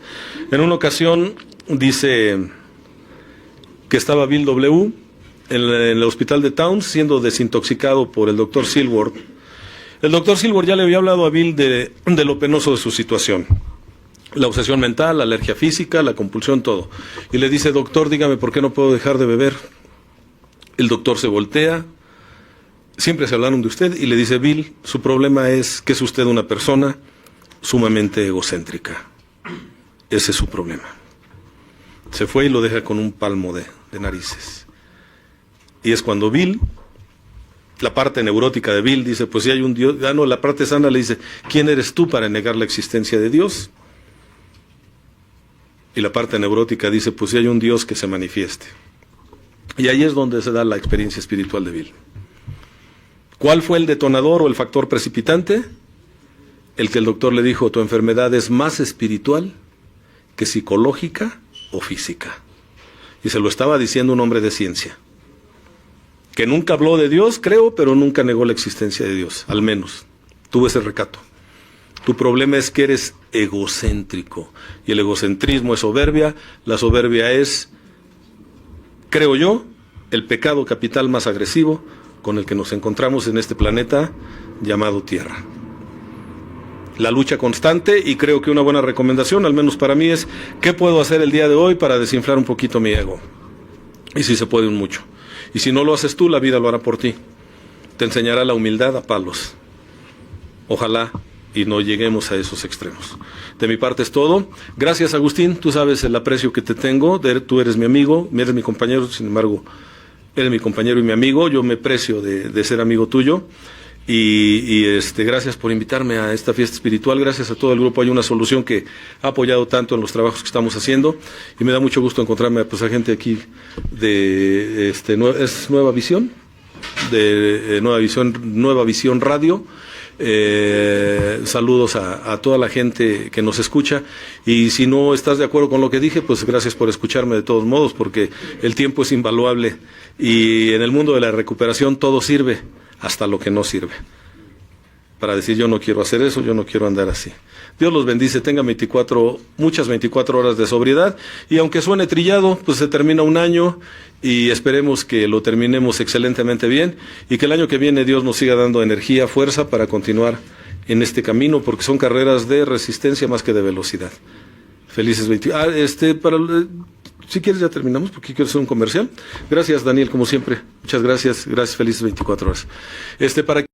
En una ocasión dice que estaba Bill W. en el hospital de Towns siendo desintoxicado por el doctor Silworth. El doctor Silworth ya le había hablado a Bill de lo penoso de su situación. La obsesión mental, la alergia física, la compulsión, todo. Y le dice, doctor, dígame por qué no puedo dejar de beber. El doctor se voltea, siempre se hablaron de usted, y le dice, Bill, su problema es que es usted una persona sumamente egocéntrica. Ese es su problema. Se fue y lo deja con un palmo de narices. Y es cuando Bill, la parte neurótica de Bill, dice, pues si hay un Dios, la parte sana le dice, ¿quién eres tú para negar la existencia de Dios? Y la parte neurótica dice, pues si hay un Dios, que se manifieste. Y ahí es donde se da la experiencia espiritual de Bill. ¿Cuál fue el detonador o el factor precipitante? El que el doctor le dijo, tu enfermedad es más espiritual que psicológica o física. Y se lo estaba diciendo un hombre de ciencia, que nunca habló de Dios, creo, pero nunca negó la existencia de Dios, al menos. Tuvo ese recato. Tu problema es que eres egocéntrico, y el egocentrismo es soberbia. La soberbia es, creo yo, el pecado capital más agresivo con el que nos encontramos en este planeta llamado Tierra. La lucha constante, y creo que una buena recomendación, al menos para mí, es ¿qué puedo hacer el día de hoy para desinflar un poquito mi ego? Y si se puede, un mucho. Y si no lo haces tú, la vida lo hará por ti. Te enseñará la humildad a palos. Ojalá y no lleguemos a esos extremos. De mi parte es todo. Gracias, Agustín. Tú sabes el aprecio que te tengo. Tú eres mi amigo, eres mi compañero, sin embargo, eres mi compañero y mi amigo. Yo me precio de ser amigo tuyo. Y gracias por invitarme a esta fiesta espiritual. Gracias a todo el grupo Hay una Solución, que ha apoyado tanto en los trabajos que estamos haciendo, y me da mucho gusto encontrarme pues a gente aquí de es Nueva Visión, de Nueva Visión Radio. Saludos a toda la gente que nos escucha, y si no estás de acuerdo con lo que dije, pues gracias por escucharme de todos modos, porque el tiempo es invaluable, y en el mundo de la recuperación todo sirve, hasta lo que no sirve, para decir yo no quiero hacer eso, yo no quiero andar así. Dios los bendice, tengan muchas 24 horas de sobriedad, y aunque suene trillado, pues se termina un año, y esperemos que lo terminemos excelentemente bien, y que el año que viene Dios nos siga dando energía, fuerza para continuar en este camino, porque son carreras de resistencia más que de velocidad. Felices 20. Si quieres ya terminamos, porque quiero hacer un comercial. Gracias, Daniel, como siempre. Muchas gracias. Gracias, felices 24 horas. Para